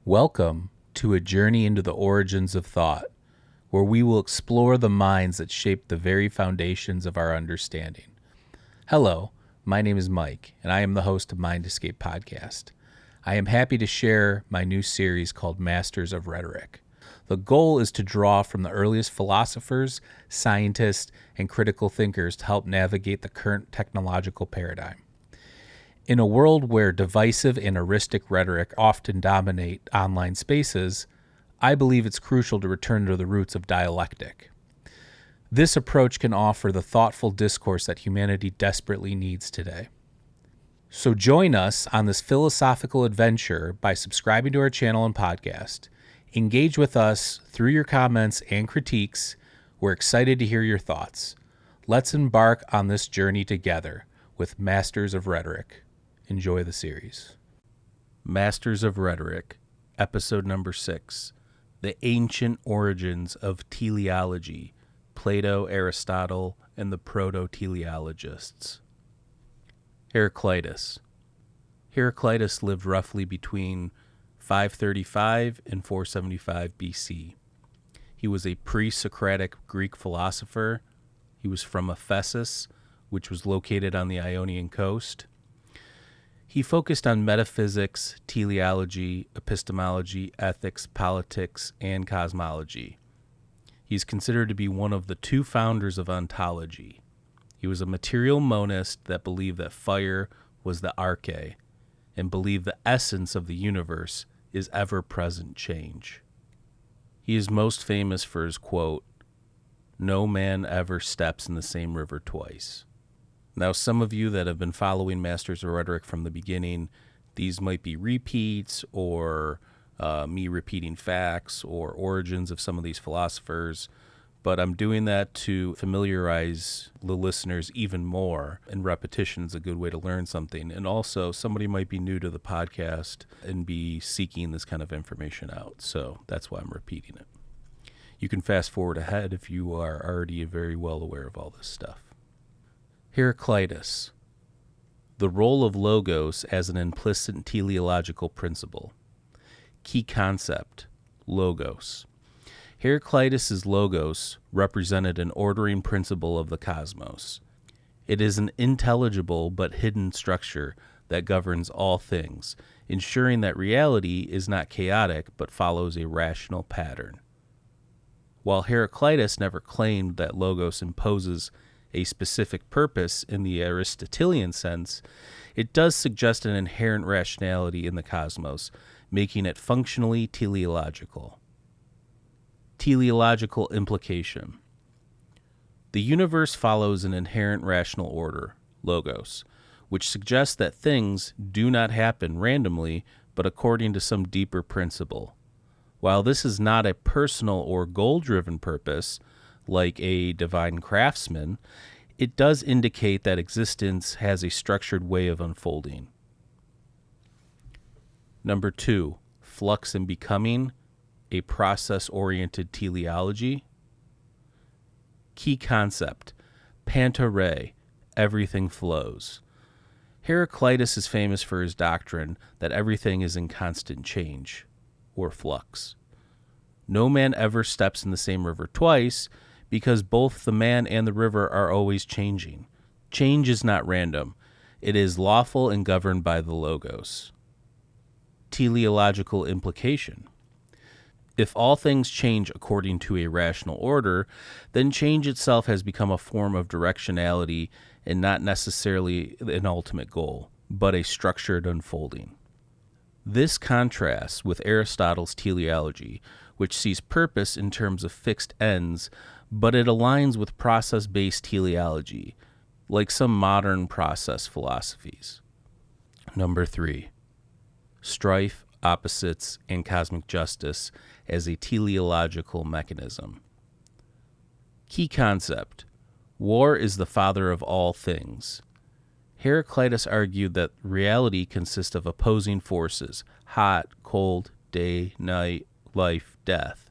Welcome to a journey into the origins of thought, where we will explore the minds that shape the very foundations of our understanding. Hello, my name is Mike, and I am the host of Mind Escape Podcast. I am happy to share my new series called Masters of Rhetoric. The goal is to draw from the earliest philosophers, scientists, and critical thinkers to help navigate the current technological paradigm. In a world where divisive and heuristic rhetoric often dominate online spaces, I believe it's crucial to return to the roots of dialectic. This approach can offer the thoughtful discourse that humanity desperately needs today. So join us on this philosophical adventure by subscribing to our channel and podcast. Engage with us through your comments and critiques. We're excited to hear your thoughts. Let's embark on this journey together with Masters of Rhetoric. Enjoy the series. Masters of Rhetoric, episode number 6, The Ancient Origins of Teleology, Plato, Aristotle, and the Proto-Teleologists. Heraclitus. Heraclitus lived roughly between 535 and 475 BC. He was a pre-Socratic Greek philosopher. He was from Ephesus, which was located on the Ionian coast. He focused on metaphysics, teleology, epistemology, ethics, politics, and cosmology. He's considered to be one of the two founders of Ontology. He was a material monist that believed that fire was the arche and believed the essence of the universe is ever-present change. He is most famous for his quote, "No man ever steps in the same river twice." Now, some of you that have been following Masters of Rhetoric from the beginning, these might be repeats or me repeating facts or origins of some of these philosophers, but I'm doing that to familiarize the listeners even more, and repetition is a good way to learn something. And also, somebody might be new to the podcast and be seeking this kind of information out, so that's why I'm repeating it. You can fast forward ahead if you are already very well aware of all this stuff. Heraclitus. The role of logos as an implicit teleological principle. Key concept, logos. Heraclitus's logos represented an ordering principle of the cosmos. It is an intelligible but hidden structure that governs all things, ensuring that reality is not chaotic but follows a rational pattern. While Heraclitus never claimed that logos imposes a specific purpose in the Aristotelian sense, it does suggest an inherent rationality in the cosmos, making it functionally teleological. Teleological implication. The universe follows an inherent rational order, logos, which suggests that things do not happen randomly, but according to some deeper principle. While this is not a personal or goal-driven purpose, like a divine craftsman, it does indicate that existence has a structured way of unfolding. Number 2, flux and becoming, a process-oriented teleology. Key concept, panta rhei, everything flows. Heraclitus is famous for his doctrine that everything is in constant change, or flux. No man ever steps in the same river twice, because both the man and the river are always changing. Change is not random. It is lawful and governed by the logos. Teleological implication. If all things change according to a rational order, then change itself has become a form of directionality and not necessarily an ultimate goal, but a structured unfolding. This contrasts with Aristotle's teleology, which sees purpose in terms of fixed ends, but it aligns with process-based teleology, like some modern process philosophies. Number 3, strife, opposites, and cosmic justice as a teleological mechanism. Key concept, war is the father of all things. Heraclitus argued that reality consists of opposing forces, hot, cold, day, night, life, death.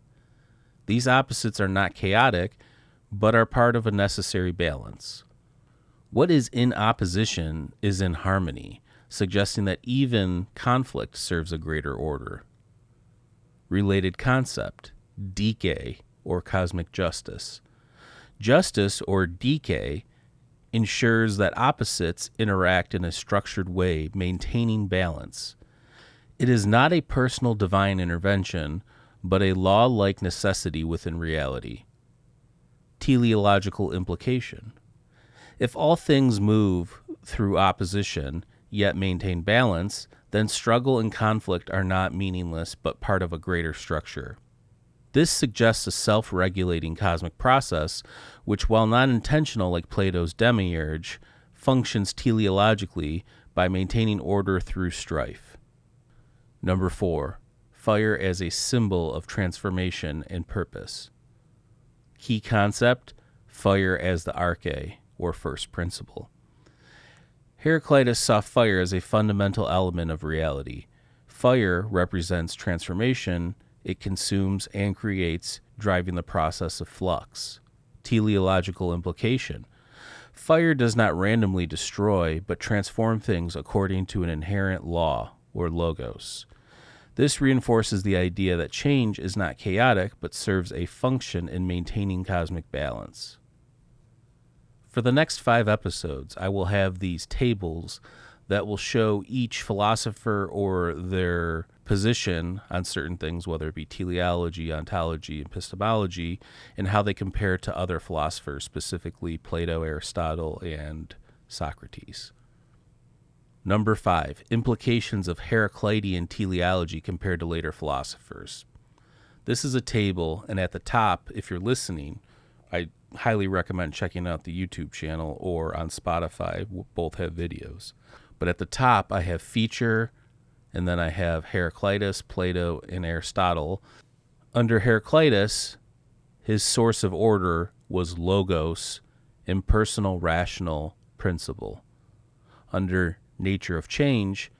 These opposites are not chaotic, but are part of a necessary balance. What is in opposition is in harmony, suggesting that even conflict serves a greater order. Related concept, decay or cosmic justice. Justice or decay ensures that opposites interact in a structured way, maintaining balance. It is not a personal divine intervention, but a law-like necessity within reality. Teleological implication. If all things move through opposition, yet maintain balance, then struggle and conflict are not meaningless, but part of a greater structure. This suggests a self-regulating cosmic process, which, while not intentional like Plato's demiurge, functions teleologically by maintaining order through strife. Number 4, fire as a symbol of transformation and purpose. Key concept, fire as the arche, or first principle. Heraclitus saw fire as a fundamental element of reality. Fire represents transformation. It consumes and creates, driving the process of flux. Teleological implication. Fire does not randomly destroy, but transform things according to an inherent law, or logos. This reinforces the idea that change is not chaotic, but serves a function in maintaining cosmic balance. For the next 5 episodes, I will have these tables that will show each philosopher or their position on certain things, whether it be teleology, ontology, epistemology, and how they compare to other philosophers, specifically Plato, Aristotle, and Socrates. Number 5, implications of Heraclitean teleology compared to later philosophers. This is a table, and at the top, if you're listening, I highly recommend checking out the YouTube channel or on Spotify. Both have videos. But at the top, I have feature, and then I have Heraclitus, Plato, and Aristotle. Under Heraclitus, his source of order was logos, impersonal rational principle. Under nature of change,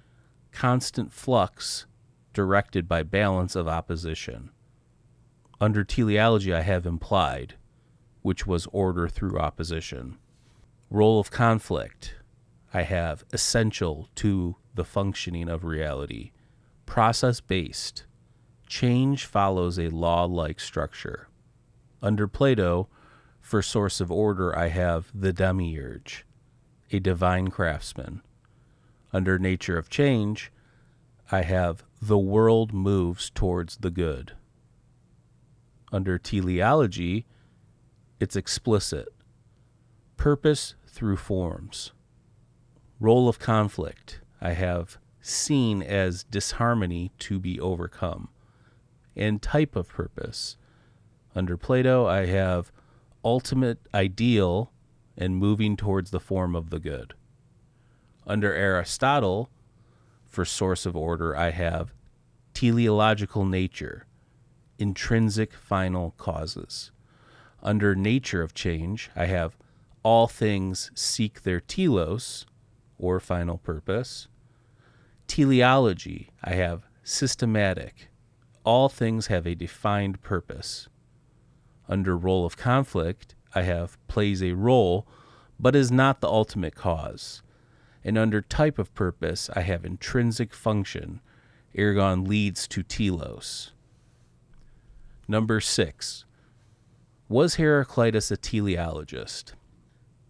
constant flux directed by balance of opposition. Under teleology, I have implied, which was order through opposition. Role of conflict, I have essential to the functioning of reality. Process-based, change follows a law-like structure. Under Plato, for source of order, I have the demiurge, a divine craftsman. Under nature of change, I have the world moves towards the good. Under teleology, it's explicit. Purpose through forms. Role of conflict, I have seen as disharmony to be overcome. And type of purpose. Under Plato, I have ultimate ideal and moving towards the form of the good. Under Aristotle, for source of order, I have teleological nature, intrinsic final causes. Under nature of change, I have all things seek their telos, or final purpose. Teleology, I have systematic. All things have a defined purpose. Under role of conflict, I have plays a role, but is not the ultimate cause. And under type of purpose, I have intrinsic function, ergon leads to telos. Number 6. Was Heraclitus a teleologist?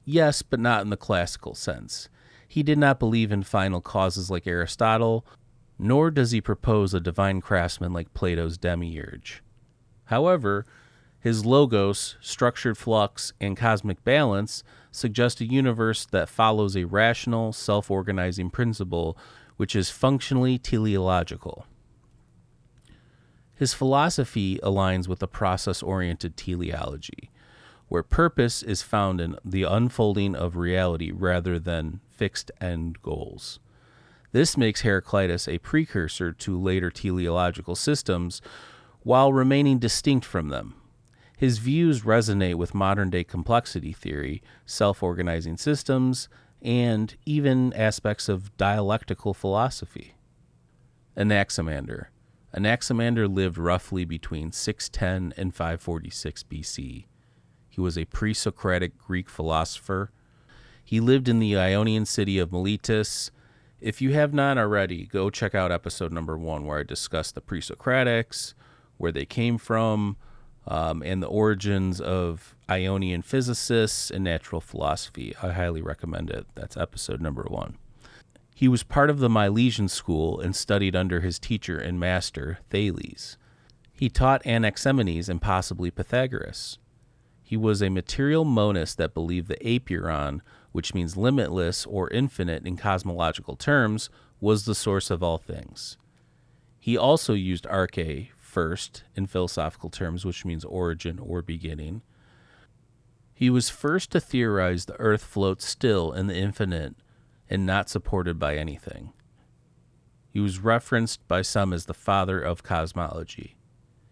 Yes, but not in the classical sense. He did not believe in final causes like Aristotle, nor does he propose a divine craftsman like Plato's demiurge. However, his logos, structured flux, and cosmic balance suggest a universe that follows a rational, self-organizing principle which is functionally teleological. His philosophy aligns with a process-oriented teleology, where purpose is found in the unfolding of reality rather than fixed end goals. This makes Heraclitus a precursor to later teleological systems while remaining distinct from them. His views resonate with modern-day complexity theory, self-organizing systems, and even aspects of dialectical philosophy. Anaximander. Anaximander lived roughly between 610 and 546 BC. He was a pre-Socratic Greek philosopher. He lived in the Ionian city of Miletus If you have not already, go check out episode number 1 where I discuss the pre-socratics, where they came from, and the origins of Ionian physicists and natural philosophy. I highly recommend it. That's episode number 1. He was part of the Milesian school and studied under his teacher and master, Thales. He taught Anaximenes and possibly Pythagoras. He was a material monist that believed the apeiron, which means limitless or infinite in cosmological terms, was the source of all things. He also used arche, first, in philosophical terms, which means origin or beginning. He was first to theorize the earth floats still in the infinite and not supported by anything. He was referenced by some as the father of cosmology.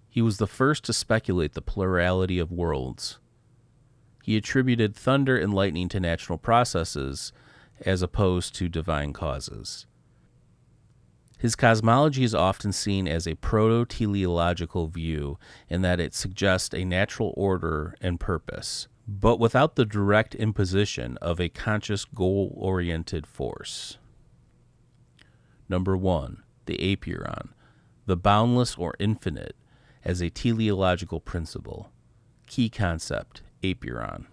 He was the first to speculate the plurality of worlds. He attributed thunder and lightning to natural processes as opposed to divine causes. His cosmology is often seen as a proto-teleological view in that it suggests a natural order and purpose, but without the direct imposition of a conscious goal-oriented force. Number 1, the apeiron, the boundless or infinite, as a teleological principle. Key concept, apeiron.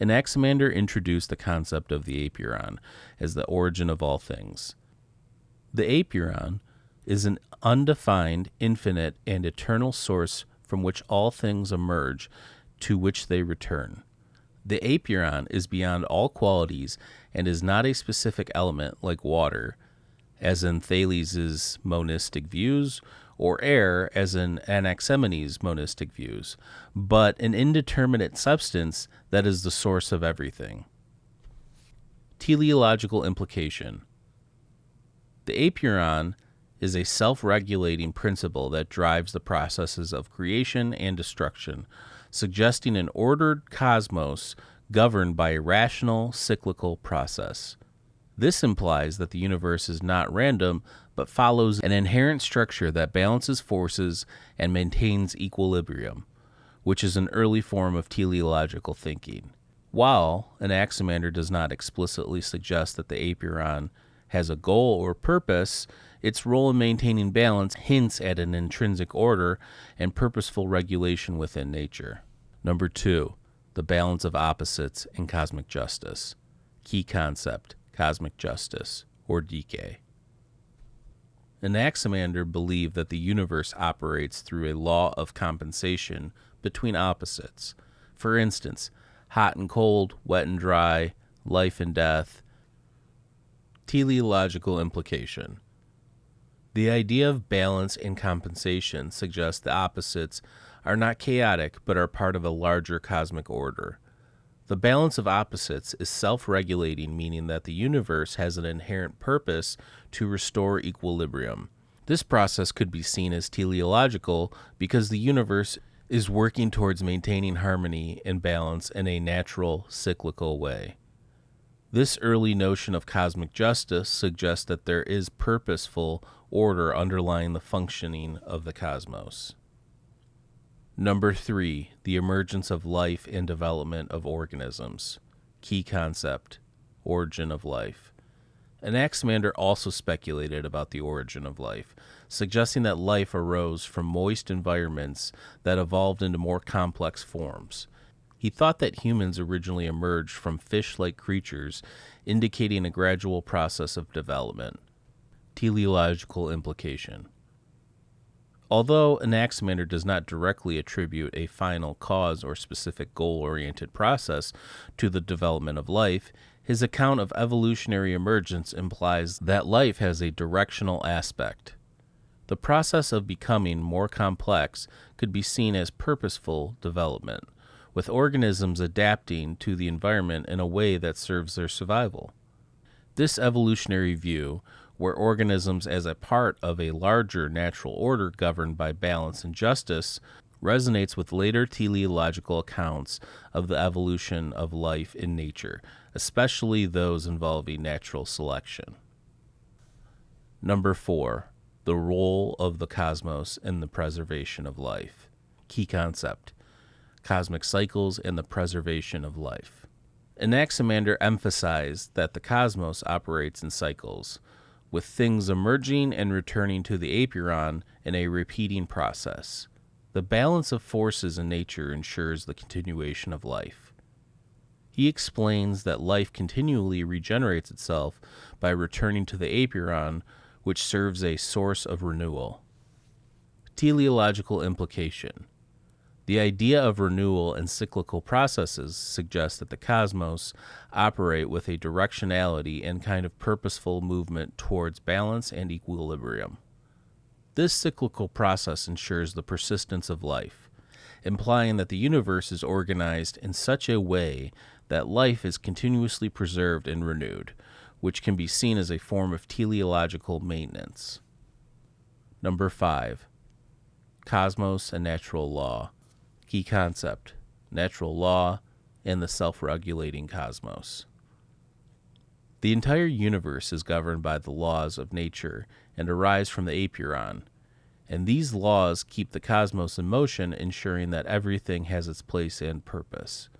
Anaximander introduced the concept of the apeiron as the origin of all things. The apeiron is an undefined, infinite, and eternal source from which all things emerge, to which they return. The apeiron is beyond all qualities and is not a specific element like water, as in Thales' monistic views, or air, as in Anaximenes' monistic views, but an indeterminate substance that is the source of everything. Teleological implication. The apeiron is a self-regulating principle that drives the processes of creation and destruction, suggesting an ordered cosmos governed by a rational, cyclical process. This implies that the universe is not random, but follows an inherent structure that balances forces and maintains equilibrium, which is an early form of teleological thinking. While Anaximander does not explicitly suggest that the apeiron has a goal or purpose, its role in maintaining balance hints at an intrinsic order and purposeful regulation within nature. Number 2, the balance of opposites in cosmic justice. Key concept, cosmic justice, or decay. Anaximander believed that the universe operates through a law of compensation between opposites. For instance, hot and cold, wet and dry, life and death. Teleological implication. The idea of balance and compensation suggests the opposites are not chaotic but are part of a larger cosmic order. The balance of opposites is self-regulating, meaning that the universe has an inherent purpose to restore equilibrium. This process could be seen as teleological because the universe is working towards maintaining harmony and balance in a natural, cyclical way. This early notion of cosmic justice suggests that there is purposeful order underlying the functioning of the cosmos. Number 3, the emergence of life and development of organisms. Key concept, origin of life. Anaximander also speculated about the origin of life, suggesting that life arose from moist environments that evolved into more complex forms. He thought that humans originally emerged from fish-like creatures, indicating a gradual process of development. Teleological implication. Although Anaximander does not directly attribute a final cause or specific goal-oriented process to the development of life, his account of evolutionary emergence implies that life has a directional aspect. The process of becoming more complex could be seen as purposeful development, with organisms adapting to the environment in a way that serves their survival. This evolutionary view, where organisms as a part of a larger natural order governed by balance and justice, resonates with later teleological accounts of the evolution of life in nature, especially those involving natural selection. Number 4, the role of the cosmos in the preservation of life. Key concept, cosmic cycles and the preservation of life. Anaximander emphasized that the cosmos operates in cycles, with things emerging and returning to the apeiron in a repeating process. The balance of forces in nature ensures the continuation of life. He explains that life continually regenerates itself by returning to the apeiron, which serves a source of renewal. Teleological implication. The idea of renewal and cyclical processes suggests that the cosmos operate with a directionality and kind of purposeful movement towards balance and equilibrium. This cyclical process ensures the persistence of life, implying that the universe is organized in such a way that life is continuously preserved and renewed, which can be seen as a form of teleological maintenance. Number 5. Cosmos and natural law. Key concept: natural law and the self-regulating cosmos. The entire universe is governed by the laws of nature and arise from the apeiron, and these laws keep the cosmos in motion, ensuring that everything has its place and purpose.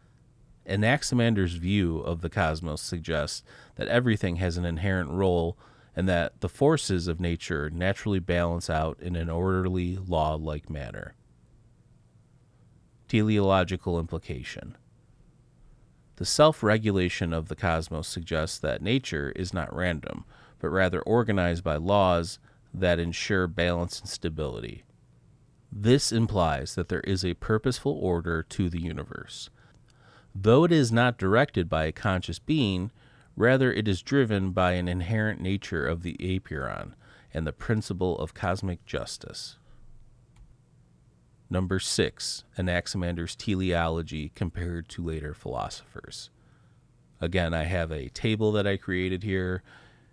Anaximander's view of the cosmos suggests that everything has an inherent role and that the forces of nature naturally balance out in an orderly, law-like manner. Teleological implication. The self-regulation of the cosmos suggests that nature is not random, but rather organized by laws that ensure balance and stability. This implies that there is a purposeful order to the universe. Though it is not directed by a conscious being, rather it is driven by an inherent nature of the apeiron and the principle of cosmic justice. Number 6. Anaximander's teleology compared to later philosophers. Again, I have a table that I created here.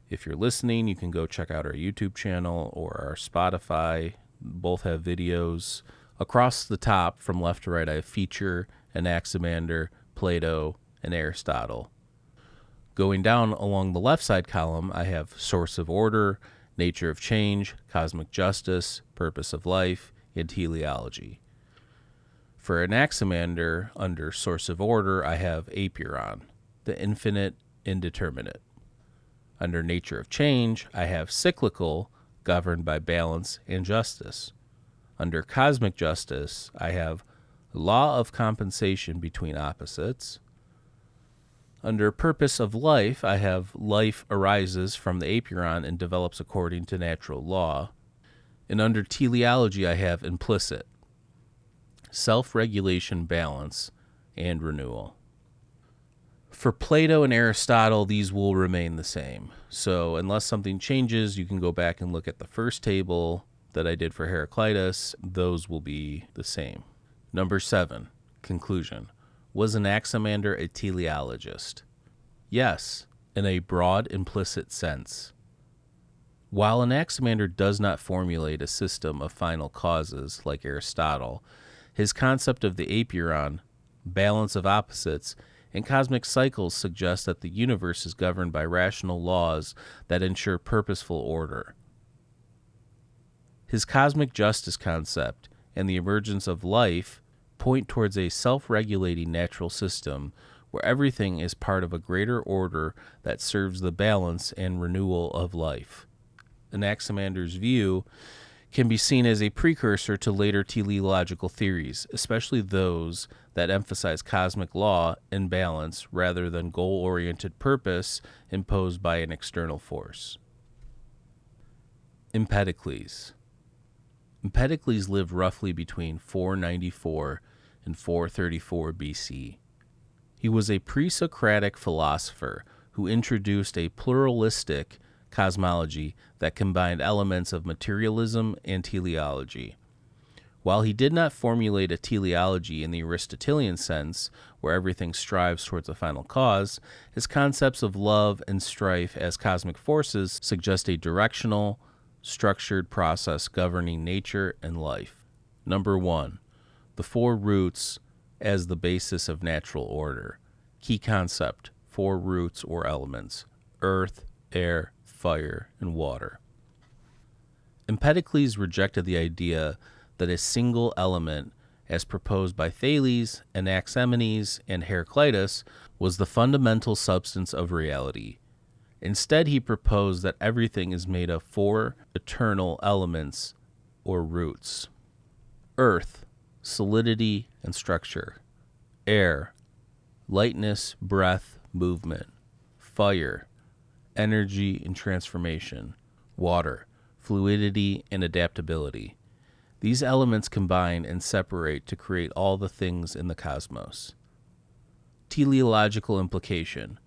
If you're listening, you can go check out our YouTube channel or our Spotify. Both have videos. Across the top, from left to right, I have feature, Anaximander, Plato, and Aristotle. Going down along the left side column, I have source of order, nature of change, cosmic justice, purpose of life, and teleology. For Anaximander, under source of order, I have apeiron, the infinite indeterminate. Under nature of change, I have cyclical, governed by balance and justice. Under cosmic justice, I have law of compensation between opposites. Under purpose of life, I have life arises from the apeiron and develops according to natural law. And under teleology, I have implicit, self-regulation, balance, and renewal. For Plato and Aristotle, these will remain the same. So unless something changes, you can go back and look at the first table that I did for Heraclitus. Those will be the same. Number 7, conclusion. Was Anaximander a teleologist? Yes, in a broad implicit sense. While Anaximander does not formulate a system of final causes like Aristotle, his concept of the apeiron, balance of opposites, and cosmic cycles suggest that the universe is governed by rational laws that ensure purposeful order. His cosmic justice concept and the emergence of life point towards a self-regulating natural system where everything is part of a greater order that serves the balance and renewal of life. Anaximander's view can be seen as a precursor to later teleological theories, especially those that emphasize cosmic law and balance rather than goal-oriented purpose imposed by an external force. Empedocles. Empedocles lived roughly between 494 and 434 BC. He was a pre-Socratic philosopher who introduced a pluralistic cosmology that combined elements of materialism and teleology. While he did not formulate a teleology in the Aristotelian sense, where everything strives towards a final cause, his concepts of love and strife as cosmic forces suggest a directional, structured process governing nature and life. Number 1, the 4 roots as the basis of natural order. Key concept: 4 roots or elements: earth, air, fire, and water. Empedocles rejected the idea that a single element as proposed by Thales, Anaximenes, and Heraclitus, was the fundamental substance of reality. Instead, he proposed that everything is made of four eternal elements or roots: earth, solidity and structure; air, lightness, breath, movement; fire, energy and transformation; water, fluidity and adaptability. These elements combine and separate to create all the things in the cosmos. Teleological implication.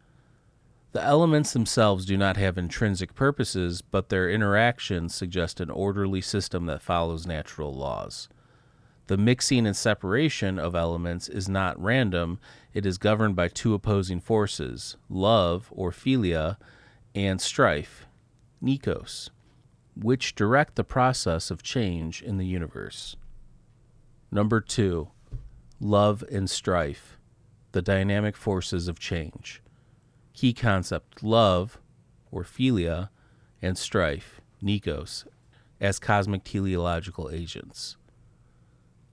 The elements themselves do not have intrinsic purposes, but their interactions suggest an orderly system that follows natural laws. The mixing and separation of elements is not random. It is governed by two opposing forces, love, or philia, and strife, nikos, which direct the process of change in the universe. Number 2, love and strife, the dynamic forces of change. Key concept: love, or philia, and strife, nikos, as cosmic teleological agents.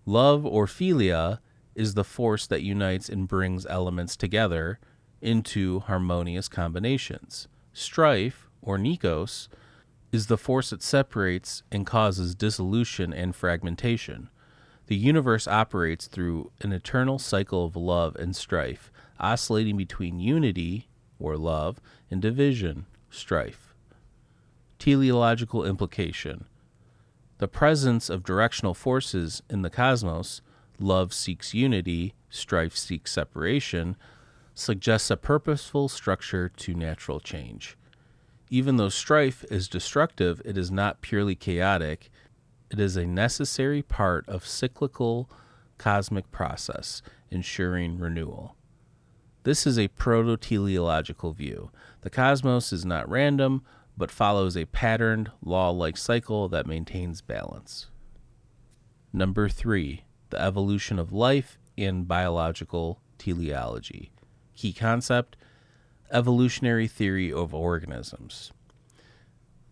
Love, or philia, is the force that unites and brings elements together into harmonious combinations. Strife, or nikos, is the force that separates and causes dissolution and fragmentation. The universe operates through an eternal cycle of love and strife, oscillating between unity, or love, and division, strife. Teleological implication. The presence of directional forces in the cosmos, love seeks unity, strife seeks separation, suggests a purposeful structure to natural change. Even though strife is destructive, it is not purely chaotic. It is a necessary part of cyclical cosmic process, ensuring renewal. This is a proto-teleological view. The cosmos is not random, but follows a patterned, law-like cycle that maintains balance. Number 3, the evolution of life and biological teleology. Key concept: evolutionary theory of organisms.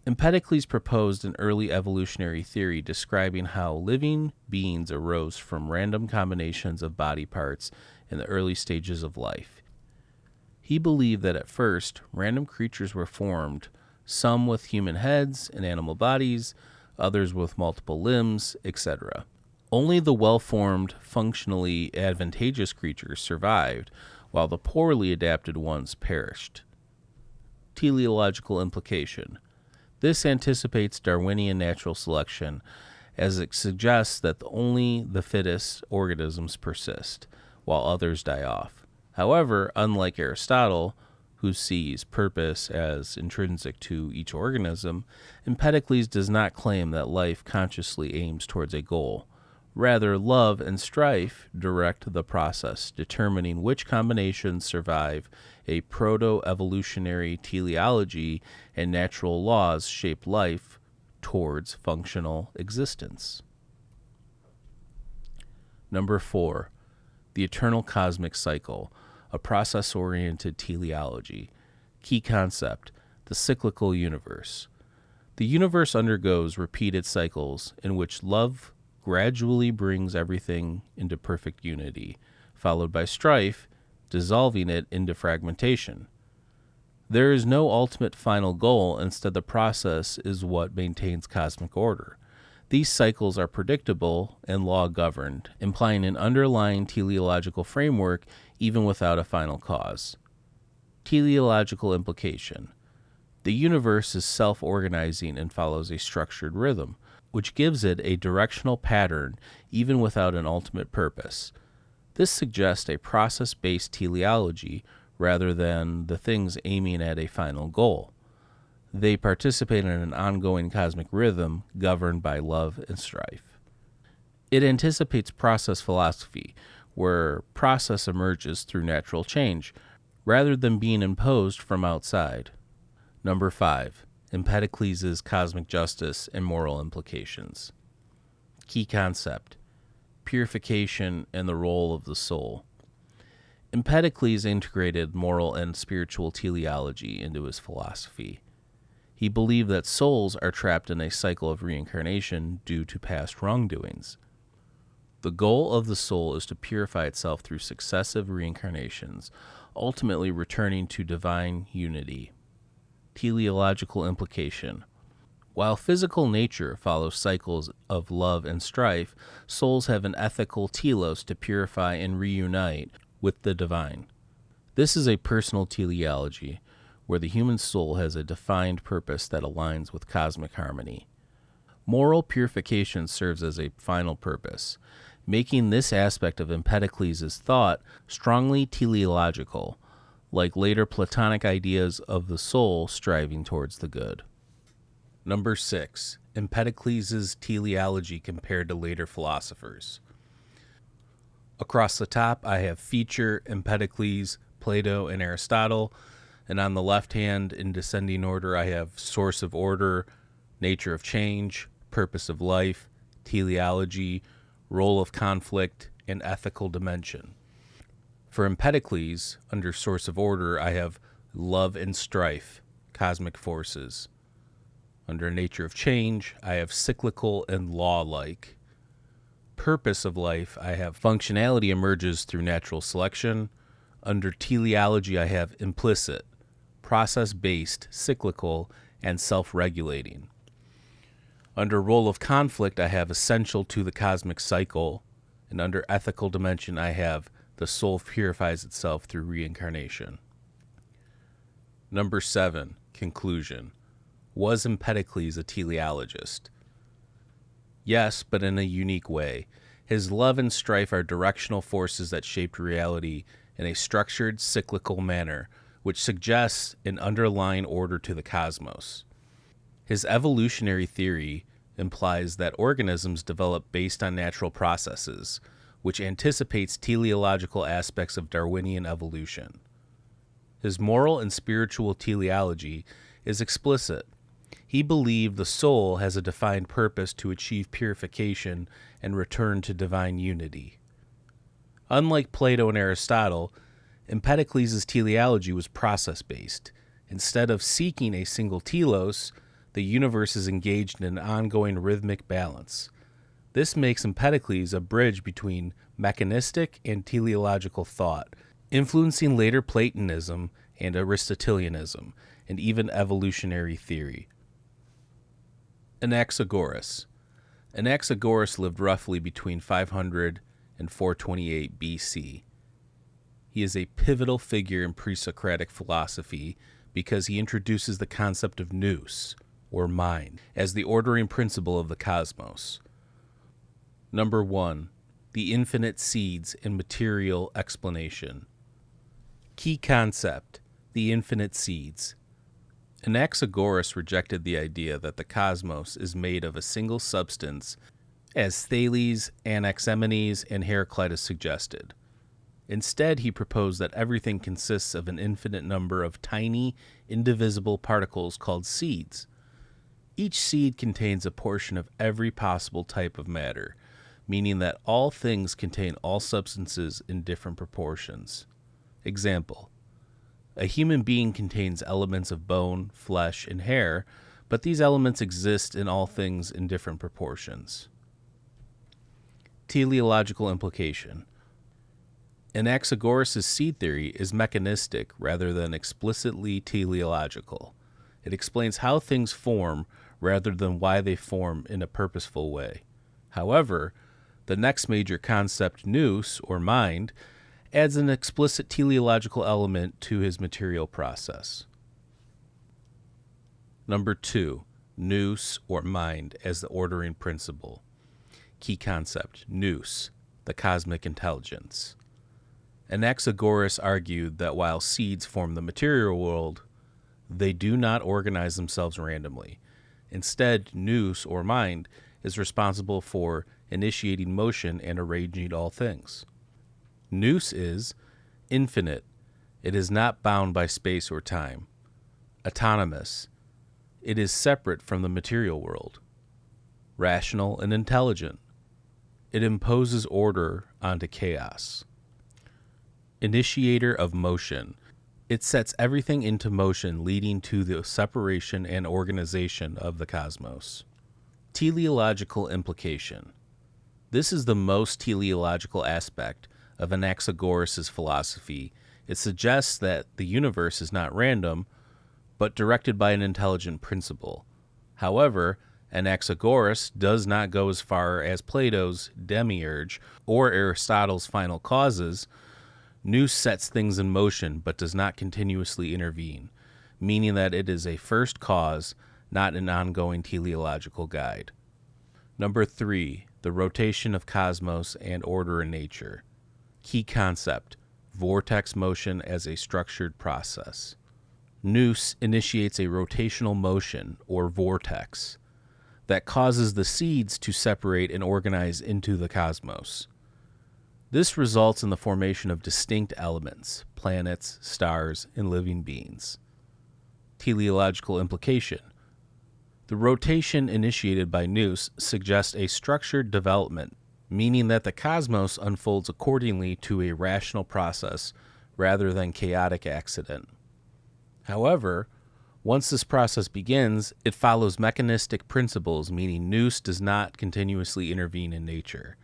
Empedocles proposed an early evolutionary theory describing how living beings arose from random combinations of body parts in the early stages of life. He believed that at first, random creatures were formed, some with human heads and animal bodies, others with multiple limbs, etc. Only the well-formed, functionally advantageous creatures survived, while the poorly adapted ones perished. Teleological implication. This anticipates Darwinian natural selection, as it suggests that only the fittest organisms persist, while others die off. However, unlike Aristotle, who sees purpose as intrinsic to each organism, Empedocles does not claim that life consciously aims towards a goal. Rather, love and strife direct the process, determining which combinations survive. A proto-evolutionary teleology and natural laws shape life towards functional existence. Number 4, the eternal cosmic cycle, a process-oriented teleology. Key concept: the cyclical universe. The universe undergoes repeated cycles in which love gradually brings everything into perfect unity, followed by strife, dissolving it into fragmentation. There is no ultimate final goal. Instead, the process is what maintains cosmic order. These cycles are predictable and law-governed, implying an underlying teleological framework even without a final cause. Teleological implication. The universe is self-organizing and follows a structured rhythm, which gives it a directional pattern even without an ultimate purpose. This suggests a process-based teleology rather than the things aiming at a final goal. They participate in an ongoing cosmic rhythm governed by love and strife. It anticipates process philosophy, where process emerges through natural change, rather than being imposed from outside. Number 5, Empedocles' cosmic justice and moral implications. Key concept: purification and the role of the soul. Empedocles integrated moral and spiritual teleology into his philosophy. He believed that souls are trapped in a cycle of reincarnation due to past wrongdoings. The goal of the soul is to purify itself through successive reincarnations, ultimately returning to divine unity. Teleological implication. While physical nature follows cycles of love and strife, souls have an ethical telos to purify and reunite with the divine. This is a personal teleology, where the human soul has a defined purpose that aligns with cosmic harmony. Moral purification serves as a final purpose, making this aspect of Empedocles' thought strongly teleological, like later Platonic ideas of the soul striving towards the good. Number 6. Empedocles' teleology compared to later philosophers. Across the top, I have feature, Empedocles, Plato, and Aristotle, and on the left hand, in descending order, I have source of order, nature of change, purpose of life, teleology, role of conflict, and ethical dimension. For Empedocles, under source of order, I have love and strife, cosmic forces. Under nature of change, I have cyclical and law-like. Purpose of life, I have functionality emerges through natural selection. Under teleology, I have implicit, process-based, cyclical, and self-regulating. Under role of conflict, I have essential to the cosmic cycle. And under ethical dimension, I have the soul purifies itself through reincarnation. Number 7, conclusion. Was Empedocles a teleologist? Yes, but in a unique way. His love and strife are directional forces that shaped reality in a structured, cyclical manner, which suggests an underlying order to the cosmos. His evolutionary theory implies that organisms develop based on natural processes, which anticipates teleological aspects of Darwinian evolution. His moral and spiritual teleology is explicit. He believed the soul has a defined purpose to achieve purification and return to divine unity. Unlike Plato and Aristotle, Empedocles' teleology was process-based. Instead of seeking a single telos, the universe is engaged in an ongoing rhythmic balance. This makes Empedocles a bridge between mechanistic and teleological thought, influencing later Platonism and Aristotelianism, and even evolutionary theory. Anaxagoras. Anaxagoras lived roughly between 500 and 428 BC. He is a pivotal figure in pre-Socratic philosophy because he introduces the concept of nous, or mind, as the ordering principle of the cosmos. Number 1. The infinite seeds in material explanation. Key concept: the infinite seeds. Anaxagoras rejected the idea that the cosmos is made of a single substance, as Thales, Anaximenes, and Heraclitus suggested. Instead, he proposed that everything consists of an infinite number of tiny, indivisible particles called seeds. Each seed contains a portion of every possible type of matter, meaning that all things contain all substances in different proportions. Example: a human being contains elements of bone, flesh, and hair, but these elements exist in all things in different proportions. Teleological implication. Anaxagoras' seed theory is mechanistic rather than explicitly teleological. It explains how things form rather than why they form in a purposeful way. However, the next major concept, nous, or mind, adds an explicit teleological element to his material process. Number 2, nous, or mind, as the ordering principle. Key concept, nous, the cosmic intelligence. Anaxagoras argued that while seeds form the material world, they do not organize themselves randomly. Instead, nous, or mind, is responsible for initiating motion and arranging all things. Nous is infinite. It is not bound by space or time. Autonomous. It is separate from the material world. Rational and intelligent. It imposes order onto chaos. Initiator of motion. It sets everything into motion, leading to the separation and organization of the cosmos. Teleological implication. This is the most teleological aspect of Anaxagoras' philosophy. It suggests that the universe is not random, but directed by an intelligent principle. However, Anaxagoras does not go as far as Plato's demiurge or Aristotle's final causes. Nous sets things in motion but does not continuously intervene, meaning that it is a first cause, not an ongoing teleological guide. Number 3, the rotation of cosmos and order in nature. Key concept, vortex motion as a structured process. Nous initiates a rotational motion, or vortex, that causes the seeds to separate and organize into the cosmos. This results in the formation of distinct elements, planets, stars, and living beings. Teleological implication. The rotation initiated by Nous suggests a structured development, meaning that the cosmos unfolds accordingly to a rational process rather than chaotic accident. However, once this process begins, it follows mechanistic principles, meaning Nous does not continuously intervene in nature.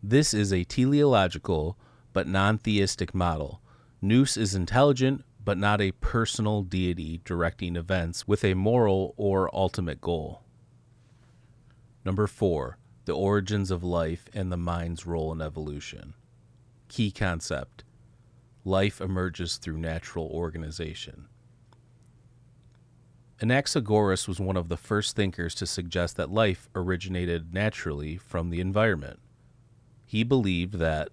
This is a teleological but non-theistic model. Nous is intelligent but not a personal deity directing events with a moral or ultimate goal. Number 4, the origins of life and the mind's role in evolution. Key concept, life emerges through natural organization. Anaxagoras was one of the first thinkers to suggest that life originated naturally from the environment. He believed that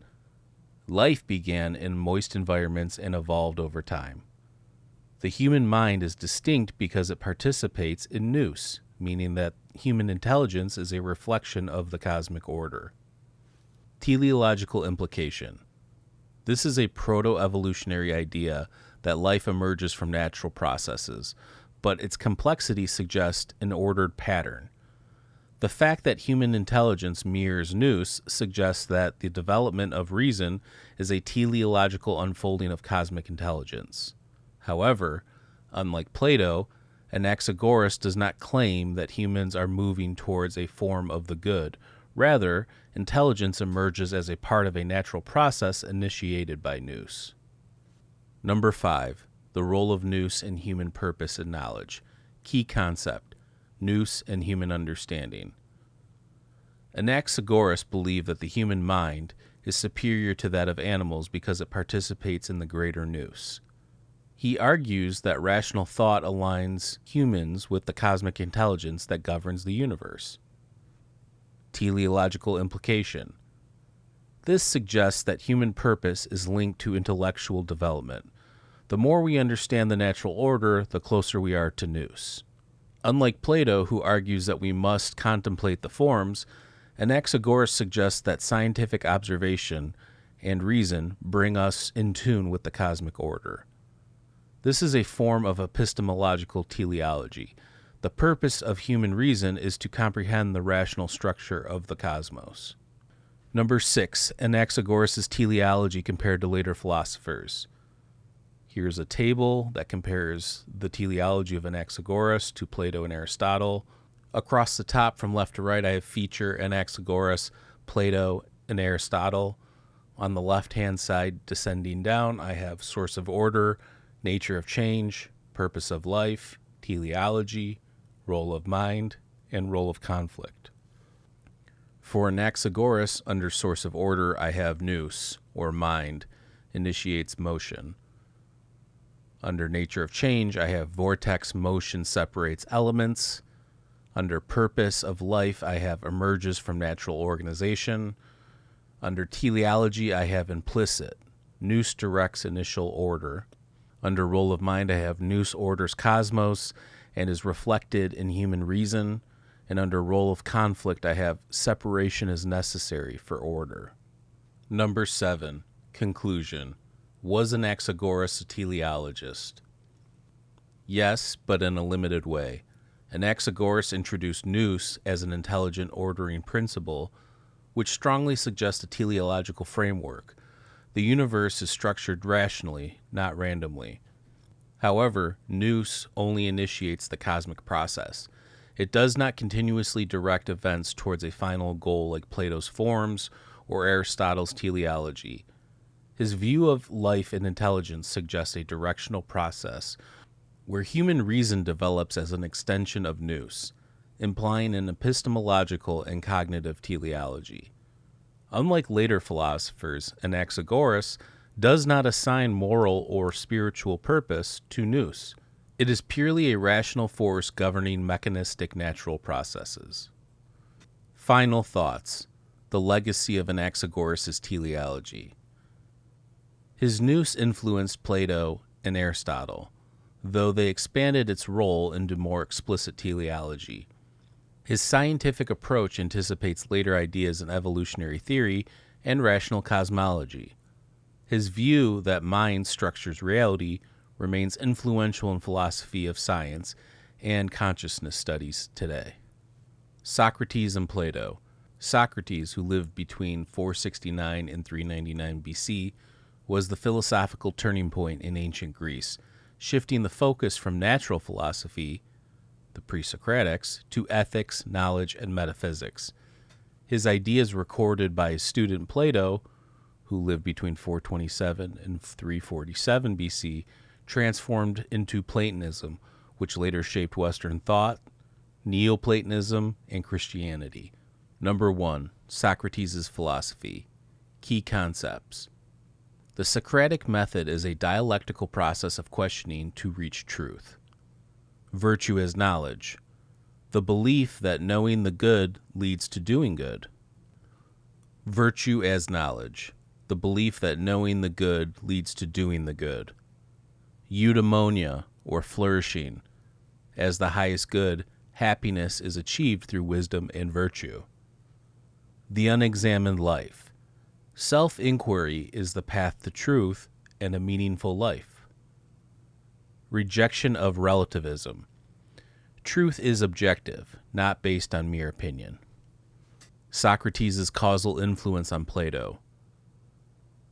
life began in moist environments and evolved over time. The human mind is distinct because it participates in Nous, meaning that human intelligence is a reflection of the cosmic order. Teleological implication. This is a proto-evolutionary idea that life emerges from natural processes, but its complexity suggests an ordered pattern. The fact that human intelligence mirrors Nous suggests that the development of reason is a teleological unfolding of cosmic intelligence. However, unlike Plato, Anaxagoras does not claim that humans are moving towards a form of the good. Rather, intelligence emerges as a part of a natural process initiated by Nous. Number 5. The role of Nous in human purpose and knowledge. Key concept, Nous and human understanding. Anaxagoras believed that the human mind is superior to that of animals because it participates in the greater Nous. He argues that rational thought aligns humans with the cosmic intelligence that governs the universe. Teleological implication. This suggests that human purpose is linked to intellectual development. The more we understand the natural order, the closer we are to Nous. Unlike Plato, who argues that we must contemplate the forms, Anaxagoras suggests that scientific observation and reason bring us in tune with the cosmic order. This is a form of epistemological teleology. The purpose of human reason is to comprehend the rational structure of the cosmos. Number 6, Anaxagoras' teleology compared to later philosophers. Here's a table that compares the teleology of Anaxagoras to Plato and Aristotle. Across the top from left to right, I have feature Anaxagoras, Plato, and Aristotle. On the left-hand side, descending down, I have source of order, nature of change, purpose of life, teleology, role of mind, and role of conflict. For Anaxagoras, under source of order, I have Nous, or mind, initiates motion. Under nature of change, I have vortex motion separates elements. Under purpose of life, I have emerges from natural organization. Under teleology, I have implicit. Nous directs initial order. Under role of mind, I have Nous orders cosmos and is reflected in human reason. And under role of conflict, I have separation is necessary for order. Number 7, conclusion. Was Anaxagoras a teleologist? Yes, but in a limited way. Anaxagoras introduced Nous as an intelligent ordering principle, which strongly suggests a teleological framework. The universe is structured rationally, not randomly. However, Nous only initiates the cosmic process. It does not continuously direct events towards a final goal like Plato's forms or Aristotle's teleology. His view of life and intelligence suggests a directional process where human reason develops as an extension of nous, implying an epistemological and cognitive teleology. Unlike later philosophers, Anaxagoras does not assign moral or spiritual purpose to nous. It is purely a rational force governing mechanistic natural processes. Final thoughts. The legacy of Anaxagoras' teleology. His nous influenced Plato and Aristotle, though they expanded its role into more explicit teleology. His scientific approach anticipates later ideas in evolutionary theory and rational cosmology. His view that mind structures reality remains influential in philosophy of science and consciousness studies today. Socrates and Plato. Socrates, who lived between 469 and 399 BC, was the philosophical turning point in ancient Greece, shifting the focus from natural philosophy, the pre-socratics, to ethics, knowledge, and metaphysics. His ideas recorded by his student Plato, who lived between 427 and 347 BC, transformed into Platonism, which later shaped Western thought, Neoplatonism, and Christianity. Number 1. Socrates' philosophy. Key concepts. The Socratic method is a dialectical process of questioning to reach truth. Virtue as knowledge. The belief that knowing the good leads to doing good. Virtue as knowledge. The belief that knowing the good leads to doing the good. Eudaimonia, or flourishing. As the highest good, happiness is achieved through wisdom and virtue. The unexamined life. Self-inquiry is the path to truth and a meaningful life. Rejection of relativism. Truth is objective, not based on mere opinion. Socrates' causal influence on Plato.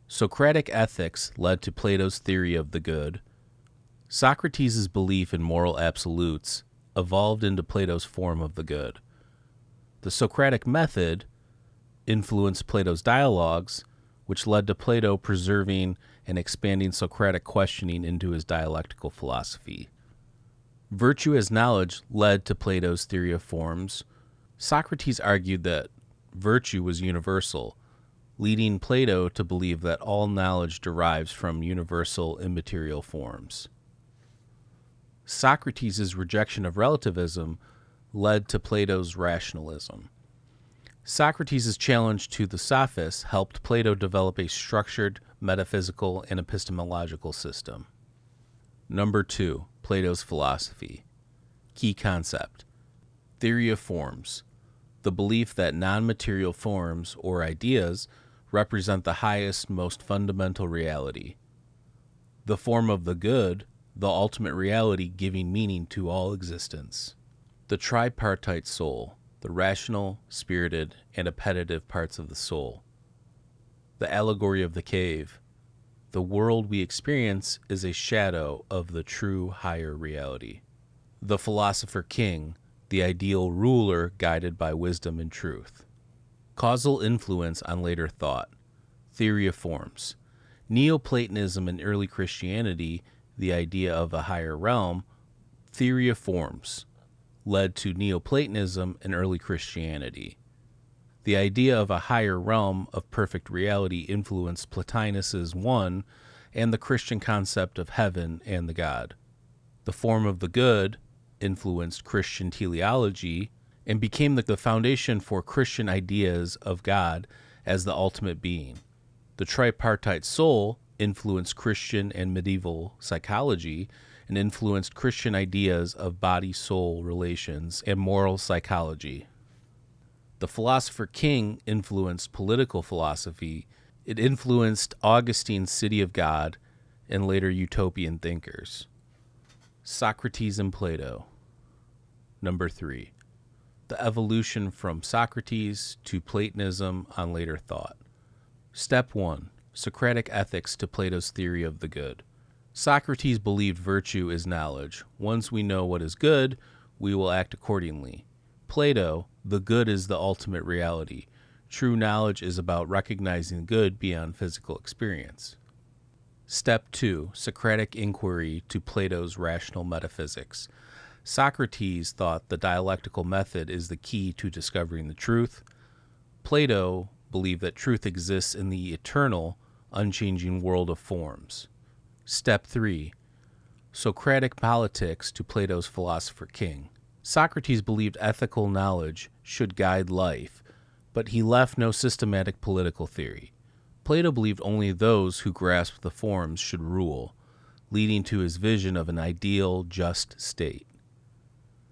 Socratic ethics led to Plato's theory of the good. Socrates' belief in moral absolutes evolved into Plato's form of the good. The Socratic method influenced Plato's dialogues, which led to Plato preserving and expanding Socratic questioning into his dialectical philosophy. Virtue as knowledge led to Plato's theory of forms. Socrates argued that virtue was universal, leading Plato to believe that all knowledge derives from universal immaterial forms. Socrates' rejection of relativism led to Plato's rationalism. Socrates' challenge to the sophists helped Plato develop a structured metaphysical and epistemological system. Number 2. Plato's philosophy. Key concept. Theory of forms. The belief that non-material forms, or ideas, represent the highest, most fundamental reality. The form of the good, the ultimate reality giving meaning to all existence. The tripartite soul, the rational, spirited, and appetitive parts of the soul. The allegory of the cave. The world we experience is a shadow of the true higher reality. The philosopher king, the ideal ruler guided by wisdom and truth. Causal influence on later thought. Theory of forms. Neoplatonism and early Christianity, the idea of a higher realm. Theory of forms led to Neoplatonism and early Christianity. The idea of a higher realm of perfect reality influenced Plotinus's one and the Christian concept of heaven and the God. The form of the good influenced Christian teleology and became the foundation for Christian ideas of God as the ultimate being. The tripartite soul influenced Christian and medieval psychology and influenced Christian ideas of body-soul relations and moral psychology. The philosopher king influenced political philosophy. It influenced Augustine's City of God and later utopian thinkers. Socrates and Plato. Number 3. The evolution from Socrates to Platonism on later thought. Step 1. Socratic ethics to Plato's theory of the good. Socrates believed virtue is knowledge. Once we know what is good, we will act accordingly. Plato, the good is the ultimate reality. True knowledge is about recognizing good beyond physical experience. Step 2. Socratic inquiry to Plato's rational metaphysics. Socrates thought the dialectical method is the key to discovering the truth. Plato believed that truth exists in the eternal, unchanging world of forms. Step 3. Socratic politics to Plato's philosopher king. Socrates believed ethical knowledge should guide life, but he left no systematic political theory. Plato believed only those who grasped the forms should rule, leading to his vision of an ideal, just state.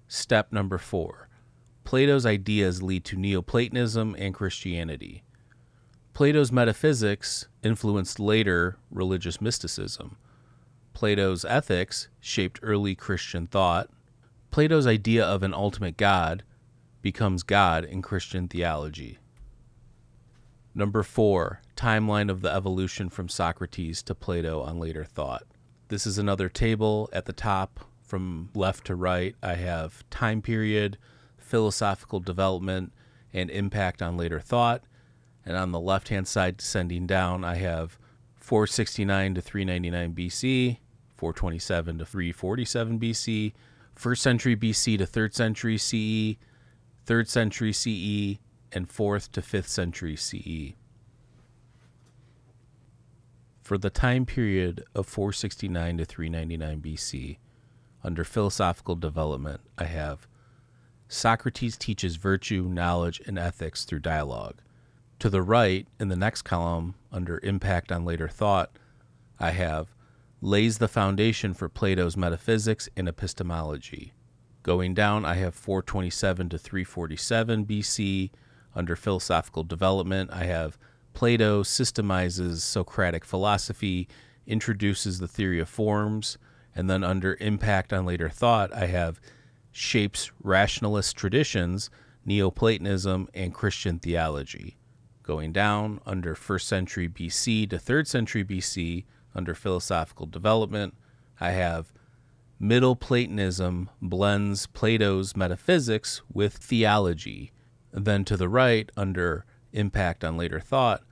Step number 4. Plato's ideas lead to Neoplatonism and Christianity. Plato's metaphysics influenced later religious mysticism. Plato's ethics shaped early Christian thought. Plato's idea of an ultimate God becomes God in Christian theology. Number 4, timeline of the evolution from Socrates to Plato on later thought. This is another table. At the top, from left to right, I have time period, philosophical development, and impact on later thought. And on the left-hand side, descending down, I have 469 to 399 BC, 427 to 347 BC, 1st century BC to 3rd century CE, 3rd century CE, and 4th to 5th century CE. For the time period of 469 to 399 BC, under philosophical development, I have Socrates teaches virtue, knowledge, and ethics through dialogue. To the right, in the next column, under impact on later thought, I have lays the foundation for Plato's metaphysics and epistemology. Going down, I have 427 to 347 BC. Under philosophical development, I have Plato systemizes Socratic philosophy, introduces the theory of forms, and then under impact on later thought, I have shapes rationalist traditions, Neoplatonism, and Christian theology. Going down, under 1st century BC to 3rd century BC, under philosophical development, I have Middle Platonism blends Plato's metaphysics with theology. And then to the right, under impact on later thought,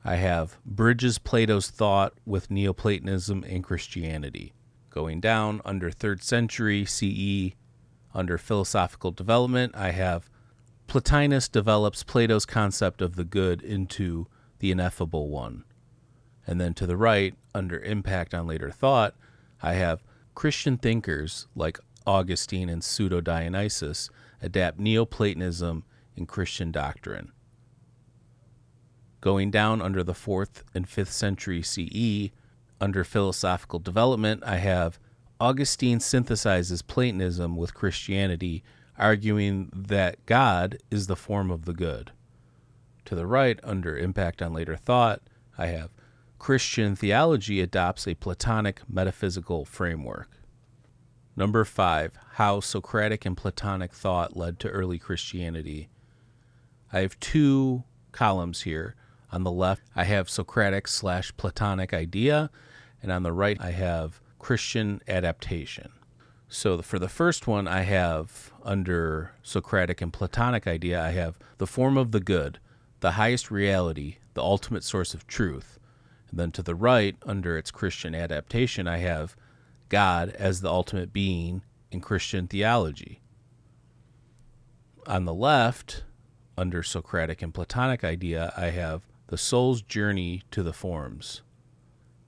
I have bridges Plato's thought with Neoplatonism and Christianity. Going down, under 3rd century CE, under philosophical development, I have Plotinus develops Plato's concept of the good into the ineffable one. And then to the right, under impact on later thought, I have Christian thinkers like Augustine and Pseudo-Dionysius adapt Neoplatonism in Christian doctrine. Going down under the 4th and 5th century CE, under philosophical development, I have Augustine synthesizes Platonism with Christianity, arguing that God is the form of the good. To the right, under impact on later thought, I have Christian theology adopts a Platonic metaphysical framework. Number 5, how Socratic and Platonic thought led to early Christianity. I have 2 columns here. On the left, I have Socratic/Platonic idea, and on the right, I have Christian adaptation. So for the first one, I have, under Socratic and Platonic idea, I have the form of the good, the highest reality, the ultimate source of truth. And then to the right, under its Christian adaptation, I have God as the ultimate being in Christian theology. On the left, under Socratic and Platonic idea, I have the soul's journey to the forms.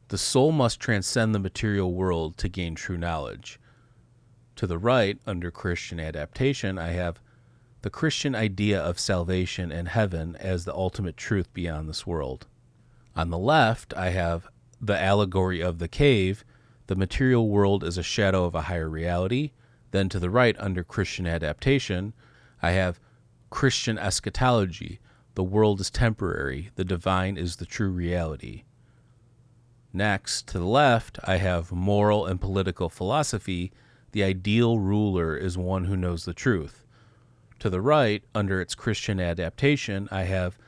The soul must transcend the material world to gain true knowledge. To the right, under Christian adaptation, I have the Christian idea of salvation and heaven as the ultimate truth beyond this world. On the left, I have the allegory of the cave. The material world is a shadow of a higher reality. Then to the right, under Christian adaptation, I have Christian eschatology. The world is temporary. The divine is the true reality. Next, to the left, I have moral and political philosophy. The ideal ruler is one who knows the truth. To the right, under its Christian adaptation, I have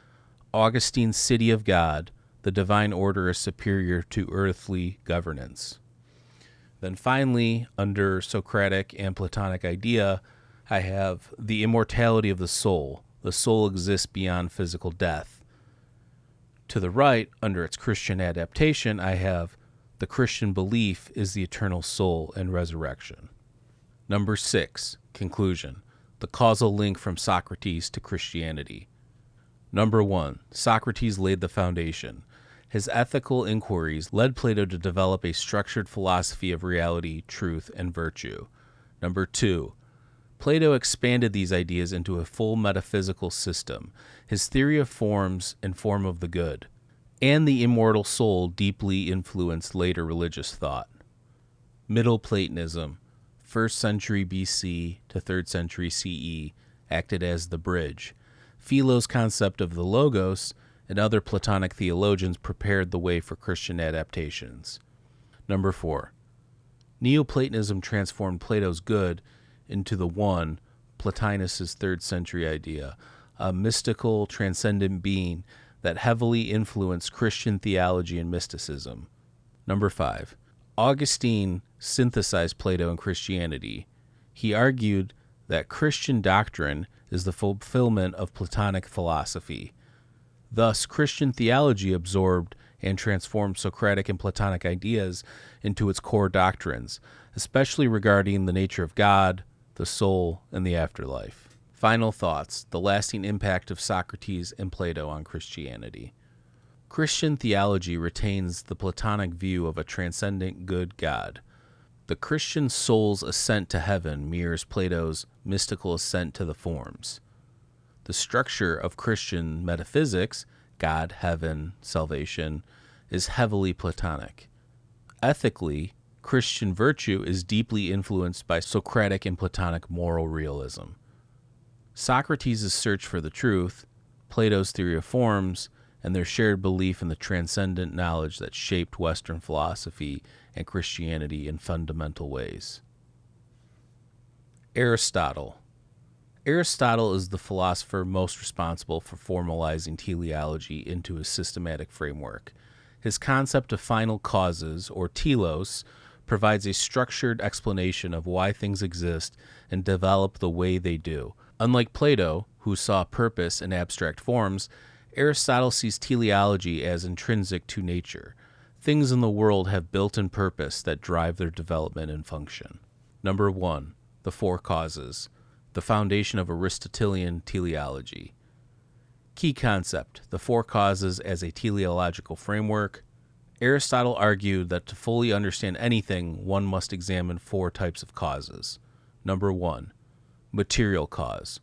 Augustine's City of God. The divine order is superior to earthly governance. Then finally, under Socratic and Platonic idea, I have the immortality of the soul. The soul exists beyond physical death. To the right, under its Christian adaptation, I have the Christian belief is the eternal soul and resurrection. Number 6, conclusion. The causal link from Socrates to Christianity. Number 1, Socrates laid the foundation. His ethical inquiries led Plato to develop a structured philosophy of reality, truth, and virtue. Number 2, Plato expanded these ideas into a full metaphysical system. His theory of forms and form of the good, and the immortal soul deeply influenced later religious thought. Middle Platonism, 1st century BC to 3rd century CE, acted as the bridge. Philo's concept of the Logos and other Platonic theologians prepared the way for Christian adaptations. Number 4, Neoplatonism transformed Plato's good into the one, Plotinus' 3rd century idea, a mystical, transcendent being that heavily influenced Christian theology and mysticism. Number 5, Augustine synthesized Plato and Christianity. He argued that Christian doctrine is the fulfillment of Platonic philosophy. Thus, Christian theology absorbed and transformed Socratic and Platonic ideas into its core doctrines, especially regarding the nature of God, the soul, and the afterlife. Final thoughts, the lasting impact of Socrates and Plato on Christianity. Christian theology retains the Platonic view of a transcendent good God. The Christian soul's ascent to heaven mirrors Plato's mystical ascent to the forms. The structure of Christian metaphysics, God, heaven, salvation, is heavily Platonic. Ethically, Christian virtue is deeply influenced by Socratic and Platonic moral realism. Socrates' search for the truth, Plato's theory of forms, and their shared belief in the transcendent knowledge that shaped Western philosophy and Christianity in fundamental ways. Aristotle. Aristotle is the philosopher most responsible for formalizing teleology into a systematic framework. His concept of final causes, or telos, provides a structured explanation of why things exist and develop the way they do. Unlike Plato, who saw purpose in abstract forms, Aristotle sees teleology as intrinsic to nature. Things in the world have built-in purpose that drive their development and function. Number 1, the four causes, the foundation of Aristotelian teleology. Key concept, the four causes as a teleological framework. Aristotle argued that to fully understand anything, one must examine four types of causes. Number 1, material cause.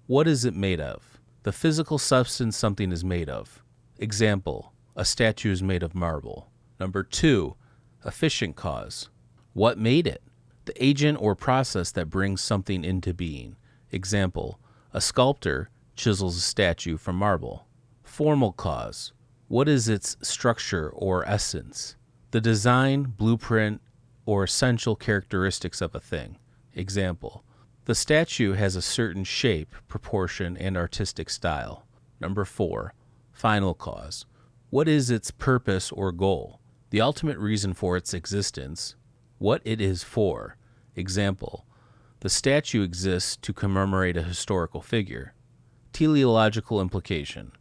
What is it made of? The physical substance something is made of. Example, a statue is made of marble. Number 2, efficient cause. What made it? The agent or process that brings something into being. Example, a sculptor chisels a statue from marble. Formal cause. What is its structure or essence? The design, blueprint, or essential characteristics of a thing. Example, the statue has a certain shape, proportion, and artistic style. Number 4, final cause. What is its purpose or goal? The ultimate reason for its existence. What it is for. Example, the statue exists to commemorate a historical figure. Teleological implication.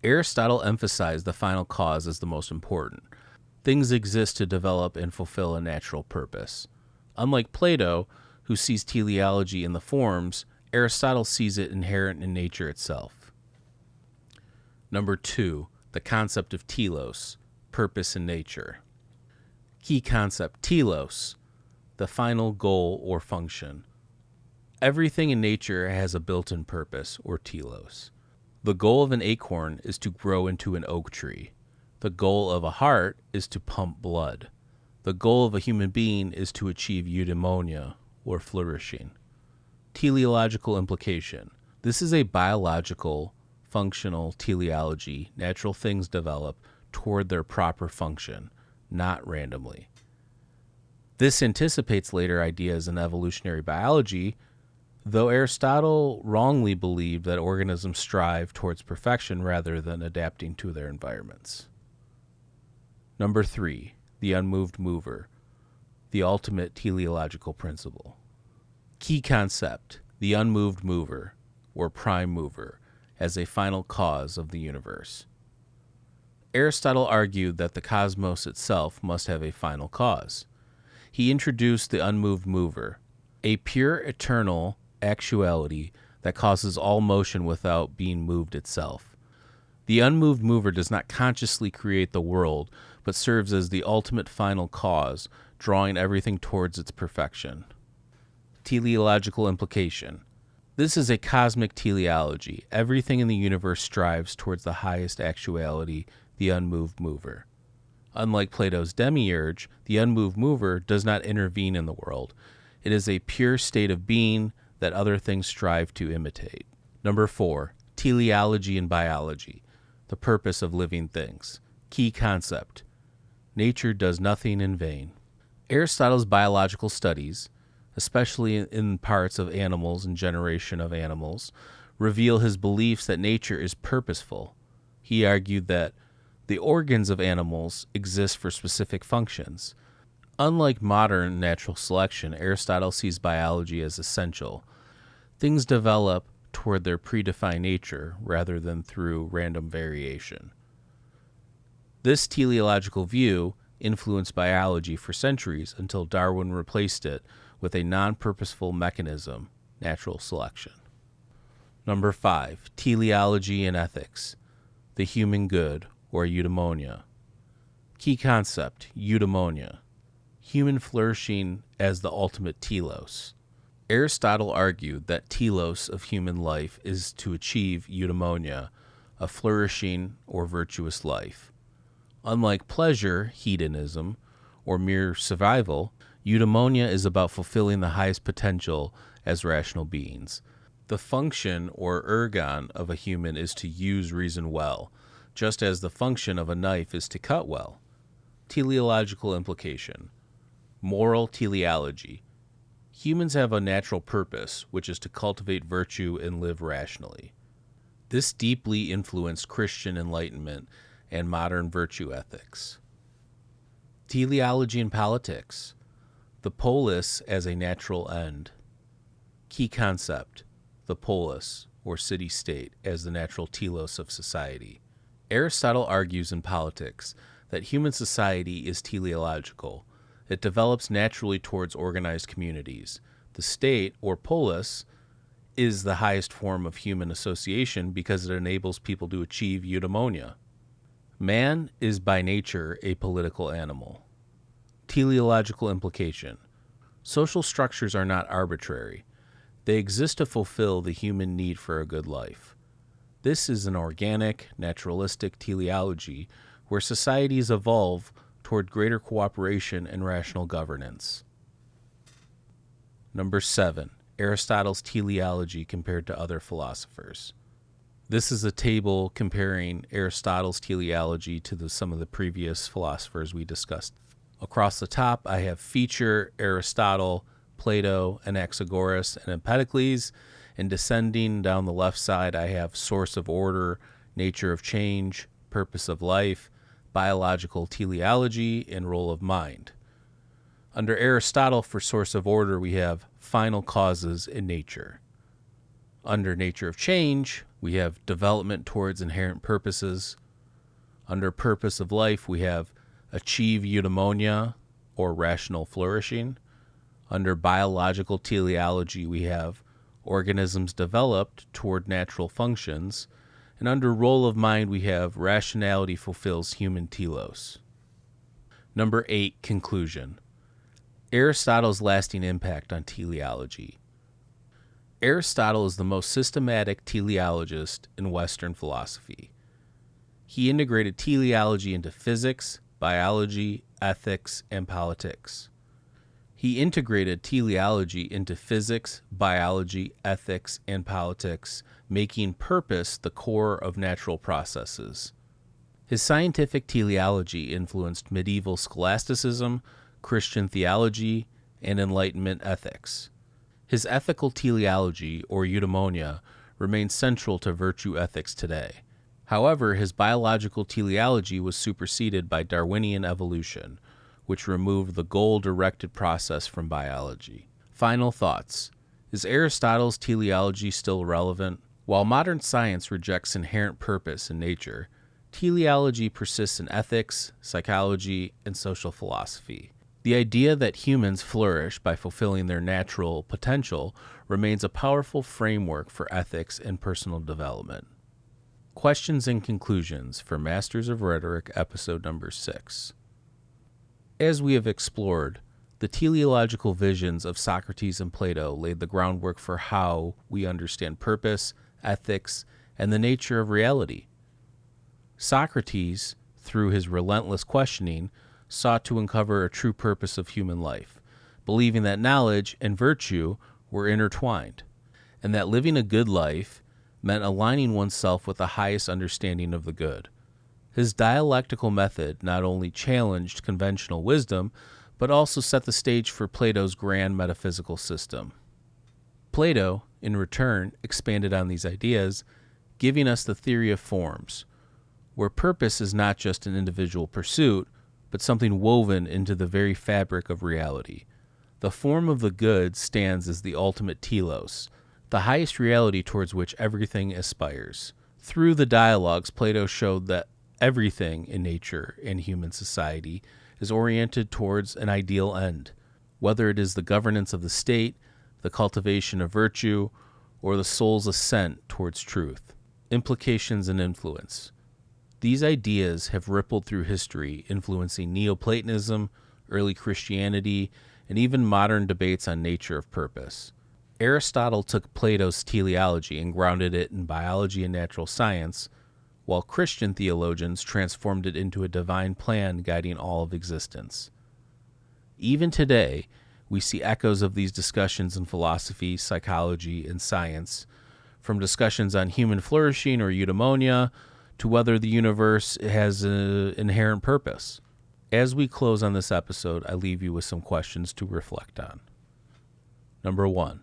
Aristotle emphasized the final cause as the most important. Things exist to develop and fulfill a natural purpose. Unlike Plato, who sees teleology in the forms, Aristotle sees it inherent in nature itself. Number 2, the concept of telos, purpose in nature. Key concept, telos, the final goal or function. Everything in nature has a built-in purpose, or telos. The goal of an acorn is to grow into an oak tree. The goal of a heart is to pump blood. The goal of a human being is to achieve eudaimonia, or flourishing. Teleological implication. This is a biological, functional teleology. Natural things develop toward their proper function, not randomly. This anticipates later ideas in evolutionary biology, though Aristotle wrongly believed that organisms strive towards perfection rather than adapting to their environments. Number 3, the unmoved mover, the ultimate teleological principle. Key concept, the unmoved mover, or prime mover, as a final cause of the universe. Aristotle argued that the cosmos itself must have a final cause. He introduced the unmoved mover, a pure eternal actuality that causes all motion without being moved itself. The unmoved mover does not consciously create the world, but serves as the ultimate final cause, drawing everything towards its perfection. Teleological implication. This is a cosmic teleology. Everything in the universe strives towards the highest actuality, the unmoved mover. Unlike Plato's demiurge, the unmoved mover does not intervene in the world. It is a pure state of being that other things strive to imitate. Number 4, teleology and biology, the purpose of living things. Key concept: nature does nothing in vain. Aristotle's biological studies, especially in parts of animals and generation of animals, reveal his beliefs that nature is purposeful. He argued that the organs of animals exist for specific functions. Unlike modern natural selection, Aristotle sees biology as essential. Things develop toward their predefined nature rather than through random variation. This teleological view influenced biology for centuries until Darwin replaced it with a non-purposeful mechanism, natural selection. Number 5, teleology and ethics, the human good, or eudaimonia. Key concept: eudaimonia, human flourishing as the ultimate telos. Aristotle argued that telos of human life is to achieve eudaimonia, a flourishing or virtuous life. Unlike pleasure, hedonism, or mere survival, eudaimonia is about fulfilling the highest potential as rational beings. The function or ergon of a human is to use reason well, just as the function of a knife is to cut well. Teleological implication: moral teleology. Humans have a natural purpose, which is to cultivate virtue and live rationally. This deeply influenced Christian enlightenment and modern virtue ethics. Teleology and politics, the polis as a natural end. Key concept: the polis, or city-state, as the natural telos of society. Aristotle argues in Politics that human society is teleological. It develops naturally towards organized communities. The state, or polis, is the highest form of human association because it enables people to achieve eudaimonia. Man is by nature a political animal. Teleological implication: social structures are not arbitrary. They exist to fulfill the human need for a good life. This is an organic, naturalistic teleology where societies evolve toward greater cooperation and rational governance. Number 7, Aristotle's teleology compared to other philosophers. This is a table comparing Aristotle's teleology to some of the previous philosophers we discussed. Across the top, I have feature Aristotle, Plato, Anaxagoras, and Empedocles, and descending down the left side, I have source of order, nature of change, purpose of life, biological teleology, and role of mind. Under Aristotle, for source of order, we have final causes in nature. Under nature of change, we have development towards inherent purposes. Under purpose of life, we have achieve eudaimonia, or rational flourishing. Under biological teleology, we have organisms developed toward natural functions. And under role of mind, we have rationality fulfills human telos. Number 8, conclusion. Aristotle's lasting impact on teleology. Aristotle is the most systematic teleologist in Western philosophy. He integrated teleology into physics, biology, ethics, and politics. He integrated teleology into physics, biology, ethics, and politics, making purpose the core of natural processes. His scientific teleology influenced medieval scholasticism, Christian theology, and Enlightenment ethics. His ethical teleology, or eudaimonia, remains central to virtue ethics today. However, his biological teleology was superseded by Darwinian evolution, which removed the goal-directed process from biology. Final thoughts. Is Aristotle's teleology still relevant? While modern science rejects inherent purpose in nature, teleology persists in ethics, psychology, and social philosophy. The idea that humans flourish by fulfilling their natural potential remains a powerful framework for ethics and personal development. Questions and conclusions for Masters of Rhetoric, episode number 6. As we have explored, the teleological visions of Socrates and Plato laid the groundwork for how we understand purpose, ethics, and the nature of reality. Socrates, through his relentless questioning, sought to uncover a true purpose of human life, believing that knowledge and virtue were intertwined, and that living a good life meant aligning oneself with the highest understanding of the good. His dialectical method not only challenged conventional wisdom, but also set the stage for Plato's grand metaphysical system. Plato, in return, expanded on these ideas, giving us the theory of forms, where purpose is not just an individual pursuit, but something woven into the very fabric of reality. The form of the good stands as the ultimate telos, the highest reality towards which everything aspires. Through the dialogues, Plato showed that everything in nature and human society is oriented towards an ideal end, whether it is the governance of the state, the cultivation of virtue, or the soul's ascent towards truth. Implications and influence. These ideas have rippled through history, influencing Neoplatonism, early Christianity, and even modern debates on nature of purpose. Aristotle took Plato's teleology and grounded it in biology and natural science, while Christian theologians transformed it into a divine plan guiding all of existence. Even today, we see echoes of these discussions in philosophy, psychology, and science, from discussions on human flourishing or eudaimonia to whether the universe has an inherent purpose. As we close on this episode, I leave you with some questions to reflect on. Number 1.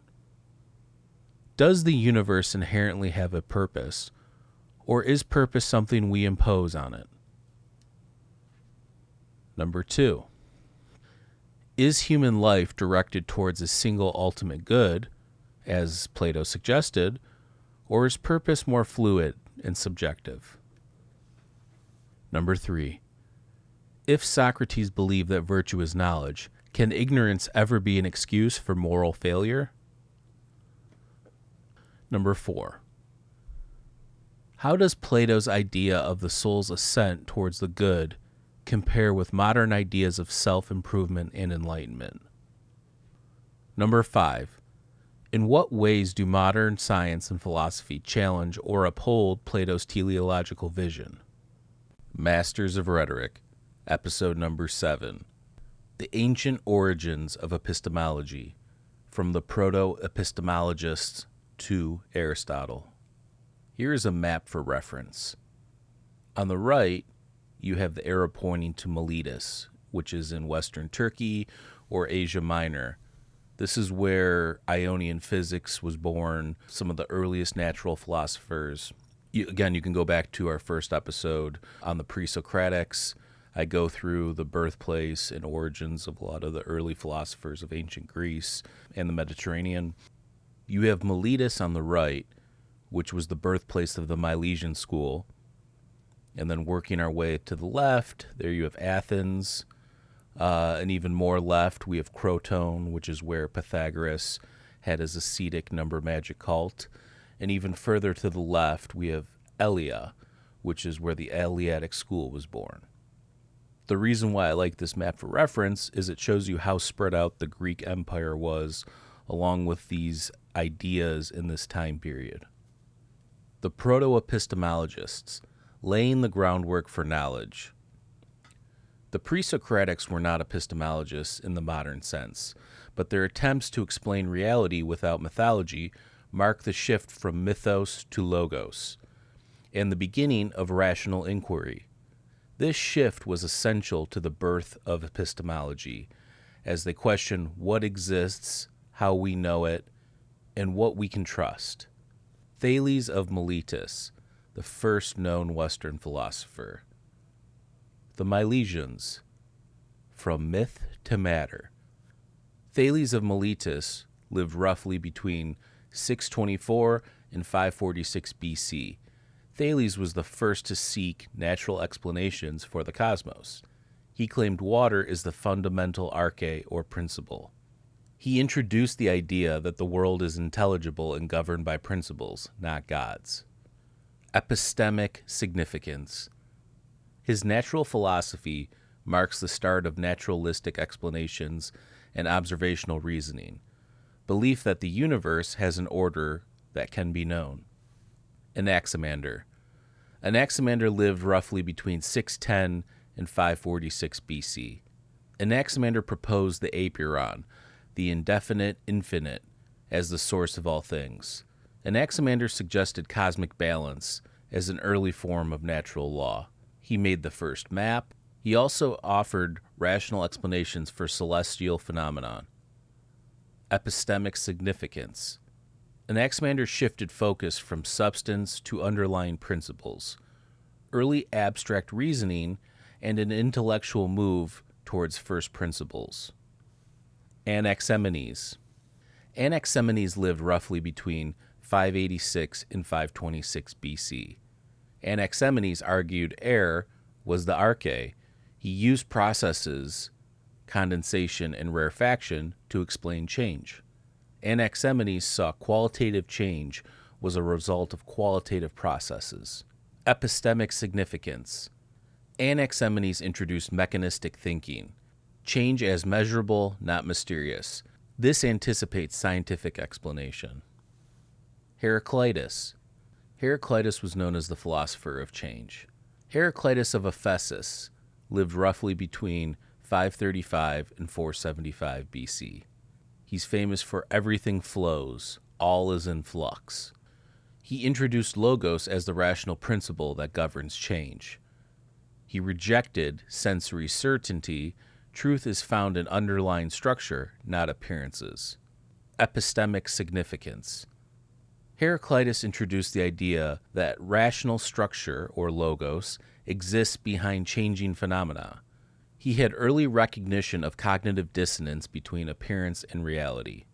Does the universe inherently have a purpose, or is purpose something we impose on it? Number 2. Is human life directed towards a single ultimate good, as Plato suggested, or is purpose more fluid and subjective? Number 3. If Socrates believed that virtue is knowledge, can ignorance ever be an excuse for moral failure? Number 4. How does Plato's idea of the soul's ascent towards the good compare with modern ideas of self-improvement and enlightenment? Number 5. In what ways do modern science and philosophy challenge or uphold Plato's teleological vision? Masters of Rhetoric, episode number 7. The Ancient Origins of Epistemology, from the Proto-Epistemologists to Aristotle. Here is a map for reference. On the right, you have the arrow pointing to Miletus, which is in Western Turkey or Asia Minor. This is where Ionian physics was born, some of the earliest natural philosophers. You can go back to our first episode on the pre-socratics. I go through the birthplace and origins of a lot of the early philosophers of ancient Greece and the Mediterranean. You have Miletus on the right, which was the birthplace of the Milesian school. And then working our way to the left, there you have Athens. And even more left, we have Croton, which is where Pythagoras had his ascetic number magic cult. And even further to the left, we have Elea, which is where the Eleatic school was born. The reason why I like this map for reference is it shows you how spread out the Greek Empire was, along with these ideas in this time period. The proto-epistemologists, laying the groundwork for knowledge. The pre-Socratics were not epistemologists in the modern sense, but their attempts to explain reality without mythology mark the shift from mythos to logos, and the beginning of rational inquiry. This shift was essential to the birth of epistemology, as they question what exists, how we know it, and what we can trust. Thales of Miletus, the first known Western philosopher. The Milesians, from myth to matter. Thales of Miletus lived roughly between 624 and 546 BC. Thales was the first to seek natural explanations for the cosmos. He claimed water is the fundamental arche or principle. He introduced the idea that the world is intelligible and governed by principles, not gods. Epistemic significance. His natural philosophy marks the start of naturalistic explanations and observational reasoning, belief that the universe has an order that can be known. Anaximander. Anaximander lived roughly between 610 and 546 BC. Anaximander proposed the apeiron, the indefinite infinite, as the source of all things. Anaximander suggested cosmic balance as an early form of natural law. He made the first map. He also offered rational explanations for celestial phenomena. Epistemic significance. Anaximander shifted focus from substance to underlying principles, early abstract reasoning, and an intellectual move towards first principles. Anaximenes. Anaximenes lived roughly between 586 and 526 BC. Anaximenes argued air was the arche. He used processes, condensation and rarefaction, to explain change. Anaximenes saw qualitative change was a result of qualitative processes. Epistemic significance. Anaximenes introduced mechanistic thinking, change as measurable, not mysterious. This anticipates scientific explanation. Heraclitus. Heraclitus was known as the philosopher of change. Heraclitus of Ephesus lived roughly between 535 and 475 BC. He's famous for everything flows, all is in flux. He introduced logos as the rational principle that governs change. He rejected sensory certainty. Truth is found in underlying structure, not appearances. Epistemic significance. Heraclitus introduced the idea that rational structure, or logos, exists behind changing phenomena. He had early recognition of cognitive dissonance between appearance and reality.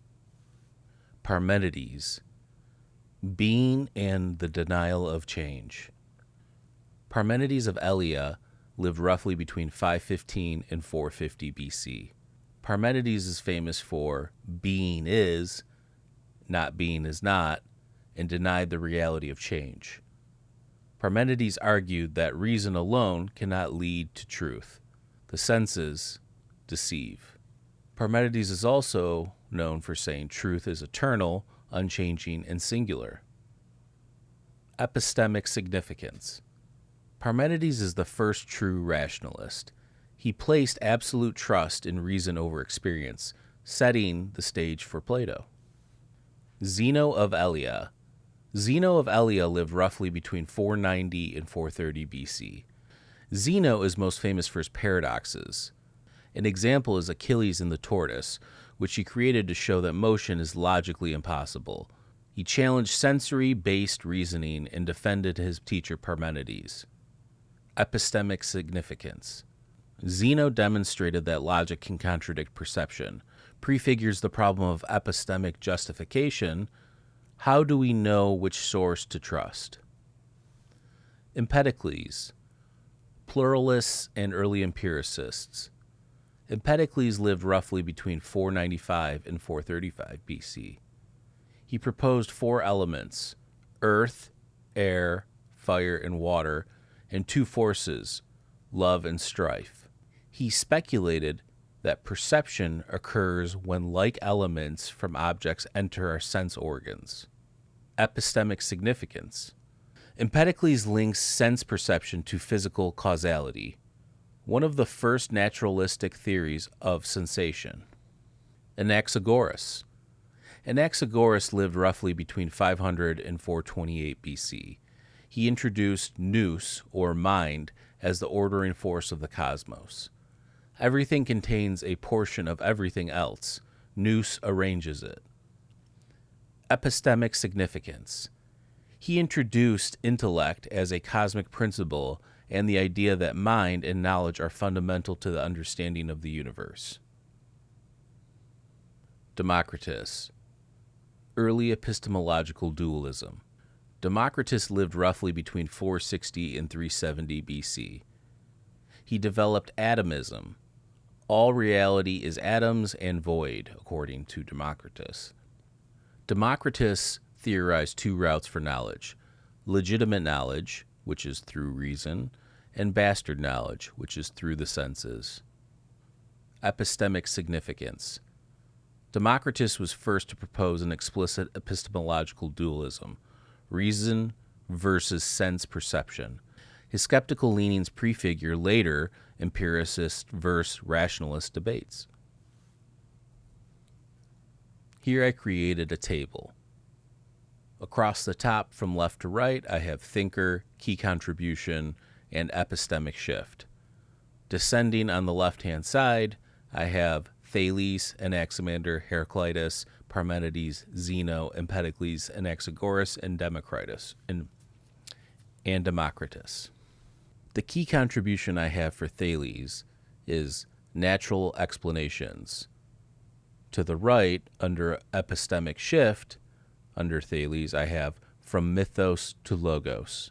Parmenides. Being and the denial of change. Parmenides of Elea lived roughly between 515 and 450 BC. Parmenides is famous for being is, not being is not, and denied the reality of change. Parmenides argued that reason alone cannot lead to truth. The senses deceive. Parmenides is also known for saying truth is eternal, unchanging, and singular. Epistemic significance. Parmenides is the first true rationalist. He placed absolute trust in reason over experience, setting the stage for Plato. Zeno of Elea. Zeno of Elea lived roughly between 490 and 430 BC. Zeno is most famous for his paradoxes. An example is Achilles and the tortoise, which he created to show that motion is logically impossible. He challenged sensory-based reasoning and defended his teacher Parmenides. Epistemic significance. Zeno demonstrated that logic can contradict perception, prefigures the problem of epistemic justification. How do we know which source to trust? Empedocles. Pluralists and early empiricists. Empedocles lived roughly between 495 and 435 BC. He proposed four elements: earth, air, fire, and water, and two forces, love and strife. He speculated that perception occurs when like elements from objects enter our sense organs. Epistemic significance. Empedocles links sense perception to physical causality, one of the first naturalistic theories of sensation. Anaxagoras. Anaxagoras lived roughly between 500 and 428 BC. He introduced nous, or mind, as the ordering force of the cosmos. Everything contains a portion of everything else. Nous arranges it. Epistemic significance. He introduced intellect as a cosmic principle and the idea that mind and knowledge are fundamental to the understanding of the universe. Democritus. early epistemological dualism. Democritus lived roughly between 460 and 370 BC. He developed atomism. All reality is atoms and void, according to Democritus. Democritus theorized two routes for knowledge: legitimate knowledge, which is through reason, and bastard knowledge, which is through the senses. Epistemic significance. Democritus was first to propose an explicit epistemological dualism, reason versus sense perception. His skeptical leanings prefigure later empiricist versus rationalist debates. Here I created a table. Across the top from left to right, I have thinker, key contribution, and epistemic shift. Descending on the left-hand side, I have Thales, Anaximander, Heraclitus, Parmenides, Zeno, Empedocles, Anaxagoras, and Democritus, and Democritus. The key contribution I have for Thales is natural explanations. To the right, under epistemic shift, under Thales, I have from mythos to logos.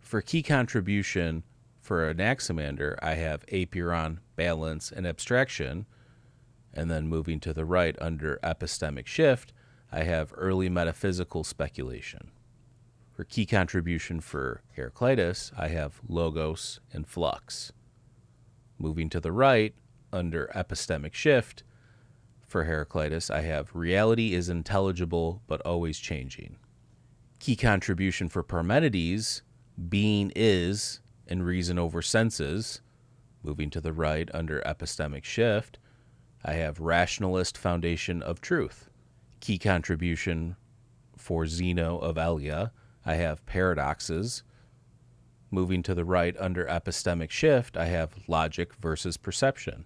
For key contribution for Anaximander, I have apeiron, balance, and abstraction. And then moving to the right, under epistemic shift, I have early metaphysical speculation. For key contribution for Heraclitus, I have logos and flux. Moving to the right, under epistemic shift, for Heraclitus, I have reality is intelligible but always changing. Key contribution for Parmenides, being is and reason over senses. Moving to the right, under epistemic shift, I have rationalist foundation of truth. Key contribution for Zeno of Elea, I have paradoxes. Moving to the right, under epistemic shift, I have logic versus perception.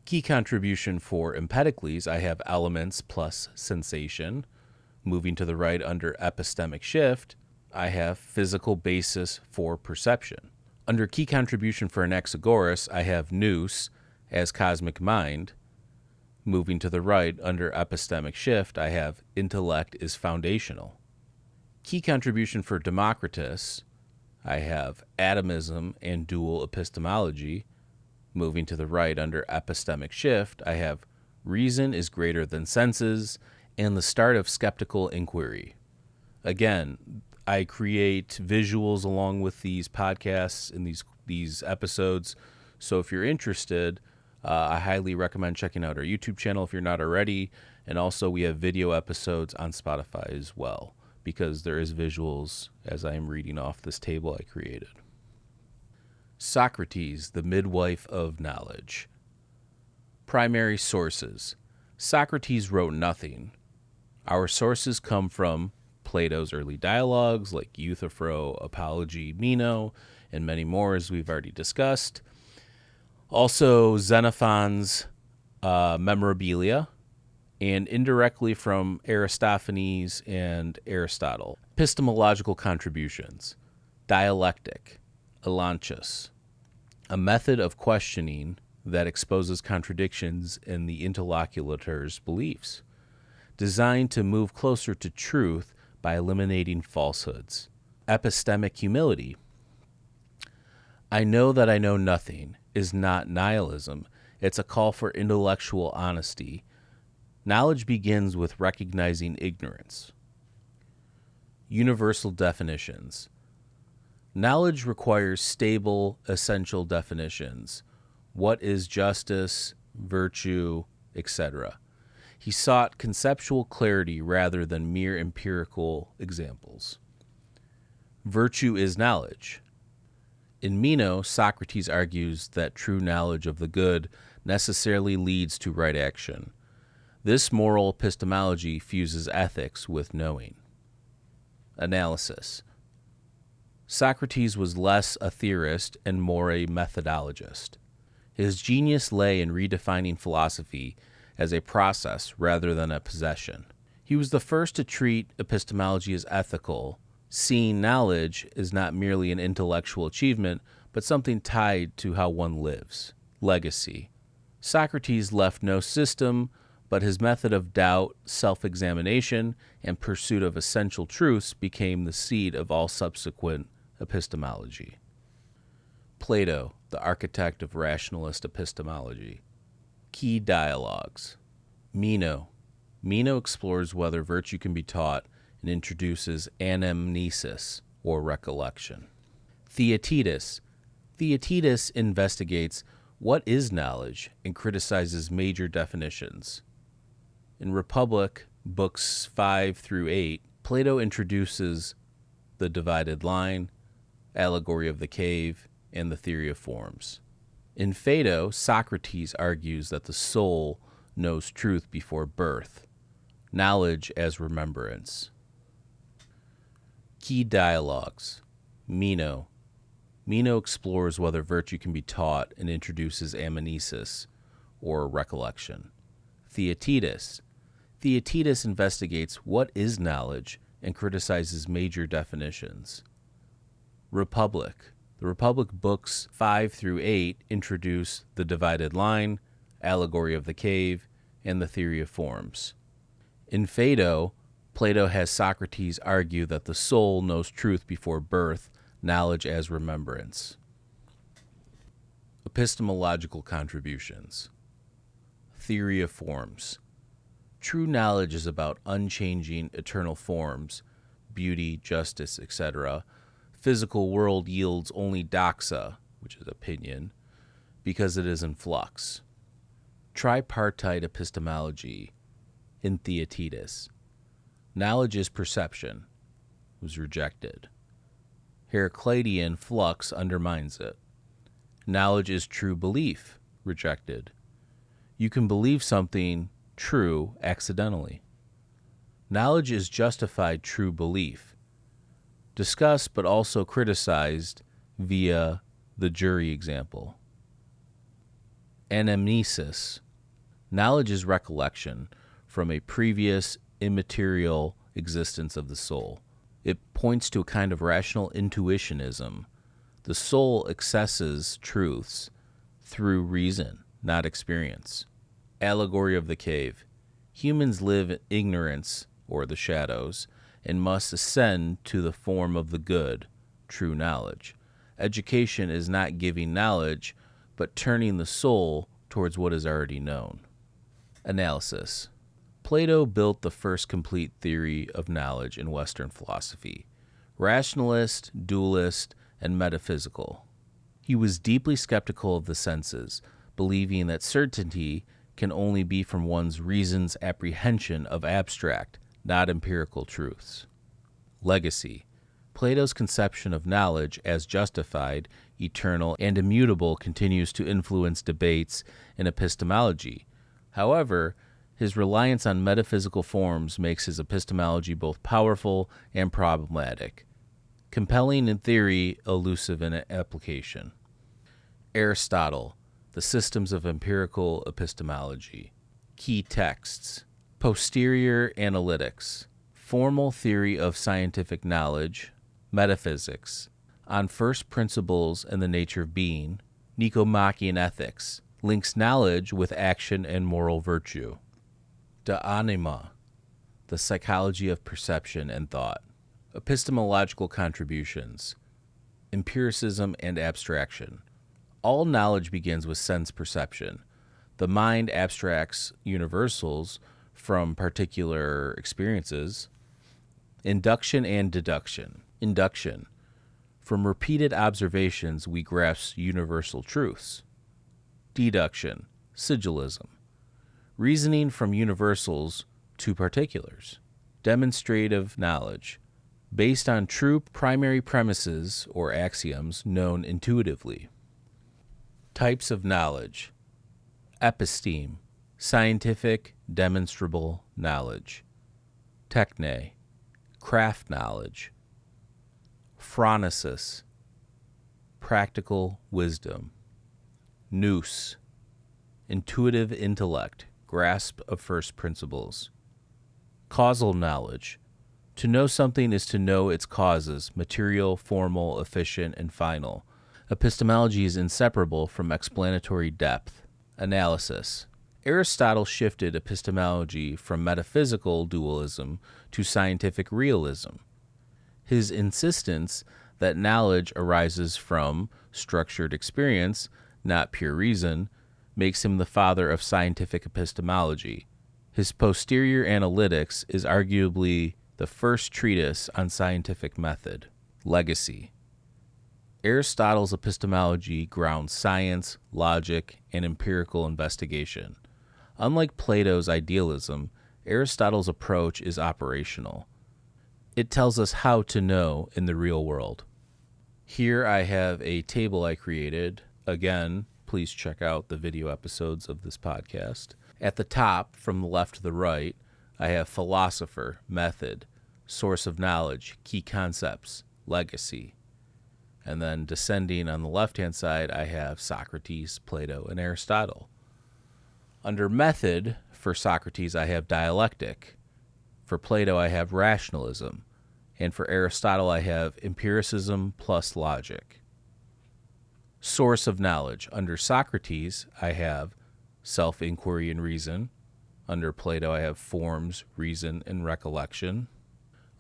Key contribution for Empedocles, I have elements plus sensation. Moving to the right, under epistemic shift, I have physical basis for perception. Under key contribution for Anaxagoras, I have nous as cosmic mind. Moving to the right, under epistemic shift, I have intellect is foundational. Key contribution for Democritus, I have atomism and dual epistemology. Moving to the right, under epistemic shift, I have reason is greater than senses and the start of skeptical inquiry. Again, I create visuals along with these podcasts and these episodes. So if you're interested, I highly recommend checking out our YouTube channel if you're not already. And also we have video episodes on Spotify as well, because there is visuals as I am reading off this table I created. Socrates, the midwife of knowledge. Primary sources. Socrates wrote nothing. Our sources come from Plato's early dialogues like Euthyphro, Apology, Meno, and many more as we've already discussed. Also Xenophon's Memorabilia, and indirectly from Aristophanes and Aristotle. Epistemological contributions. Dialectic. Elanchus. A method of questioning that exposes contradictions in the interlocutor's beliefs, designed to move closer to truth by eliminating falsehoods. Epistemic humility. I know that I know nothing is not nihilism. It's a call for intellectual honesty. Knowledge begins with recognizing ignorance. Universal definitions. Knowledge requires stable, essential definitions. What is justice, virtue, etc.? He sought conceptual clarity rather than mere empirical examples. Virtue is knowledge. In Meno, Socrates argues that true knowledge of the good necessarily leads to right action. This moral epistemology fuses ethics with knowing. Analysis. Socrates was less a theorist and more a methodologist. His genius lay in redefining philosophy as a process rather than a possession. He was the first to treat epistemology as ethical, seeing knowledge is not merely an intellectual achievement, but something tied to how one lives. Legacy. Socrates left no system, but his method of doubt, self-examination, and pursuit of essential truths became the seed of all subsequent epistemology. Plato, the architect of rationalist epistemology. Key dialogues. Meno. Meno explores whether virtue can be taught and introduces anamnesis, or recollection. Theaetetus. Theaetetus investigates what is knowledge and criticizes major definitions. In Republic, books 5 through 8, Plato introduces the divided line, allegory of the cave, and the theory of forms. In Phaedo, Socrates argues that the soul knows truth before birth, knowledge as remembrance. Key dialogues. Meno. Meno explores whether virtue can be taught and introduces amnesis, or recollection. Theaetetus. Theaetetus investigates what is knowledge and criticizes major definitions. Republic. The Republic books 5 through 8 introduce the divided line, allegory of the cave, and the theory of forms. In Phaedo, Plato has Socrates argue that the soul knows truth before birth, knowledge as remembrance. Epistemological contributions. Theory of forms. True knowledge is about unchanging eternal forms, beauty, justice, etc. Physical world yields only doxa, which is opinion, because it is in flux. Tripartite epistemology in Theaetetus. Knowledge is perception, was rejected. Heraclitean flux undermines it. Knowledge is true belief, rejected. You can believe something true accidentally. Knowledge is justified true belief, discussed but also criticized via the jury example. Anamnesis. Knowledge is recollection from a previous immaterial existence of the soul. It points to a kind of rational intuitionism. The soul accesses truths through reason, not experience. Allegory of the cave. Humans live in ignorance, or the shadows, and must ascend to the form of the good, true knowledge. Education is not giving knowledge, but turning the soul towards what is already known. Analysis. Plato built the first complete theory of knowledge in Western philosophy, rationalist, dualist, and metaphysical. He was deeply skeptical of the senses, believing that certainty can only be from one's reason's apprehension of abstract, not empirical truths. Legacy. Plato's conception of knowledge as justified, eternal, and immutable continues to influence debates in epistemology. However, his reliance on metaphysical forms makes his epistemology both powerful and problematic, compelling in theory, elusive in application. Aristotle, the systems of empirical epistemology. Key texts. Posterior analytics. Formal theory of scientific knowledge. Metaphysics. On first principles and the nature of being. Nicomachean ethics. Links knowledge with action and moral virtue. De anima, the psychology of perception and thought. Epistemological contributions. Empiricism and abstraction. All knowledge begins with sense perception. The mind abstracts universals from particular experiences. Induction and deduction. Induction. From repeated observations, we grasp universal truths. Deduction. Sigillism. Reasoning from universals to particulars. Demonstrative knowledge, based on true primary premises or axioms known intuitively. Types of knowledge. Episteme, scientific, demonstrable knowledge. Techne, craft knowledge. Phronesis, practical wisdom. Nous, intuitive intellect, grasp of first principles. Causal knowledge. To know something is to know its causes, material, formal, efficient, and final. Epistemology is inseparable from explanatory depth. Analysis. Aristotle shifted epistemology from metaphysical dualism to scientific realism. His insistence that knowledge arises from structured experience, not pure reason, makes him the father of scientific epistemology. His Posterior Analytics is arguably the first treatise on scientific method. Legacy. Aristotle's epistemology grounds science, logic, and empirical investigation. Unlike Plato's idealism, Aristotle's approach is operational. It tells us how to know in the real world. Here I have a table I created. Again, please check out the video episodes of this podcast. At the top, from the left to the right, I have philosopher, method, source of knowledge, key concepts, legacy. And then descending on the left-hand side, I have Socrates, Plato, and Aristotle. Under method, for Socrates, I have dialectic. For Plato, I have rationalism. And for Aristotle, I have empiricism plus logic. Source of knowledge. Under Socrates, I have self-inquiry and reason. Under Plato, I have forms, reason, and recollection.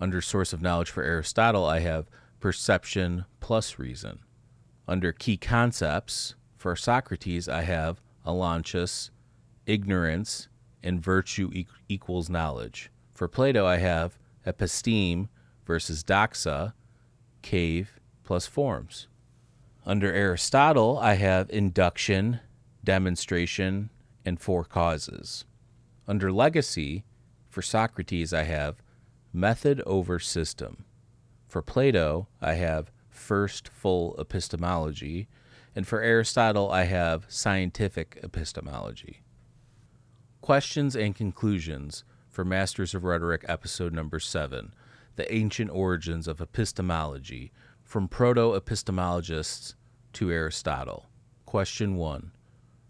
Under source of knowledge for Aristotle, I have perception plus reason. Under key concepts, for Socrates, I have allantius, ignorance, and virtue equals knowledge. For Plato, I have episteme versus doxa, cave plus forms. Under Aristotle, I have induction, demonstration, and four causes. Under legacy, for Socrates, I have method over system. For Plato, I have first full epistemology, and for Aristotle, I have scientific epistemology. Questions and conclusions for Masters of Rhetoric, episode number 7, The Ancient Origins of Epistemology, from Proto-Epistemologists to Aristotle. Question 1.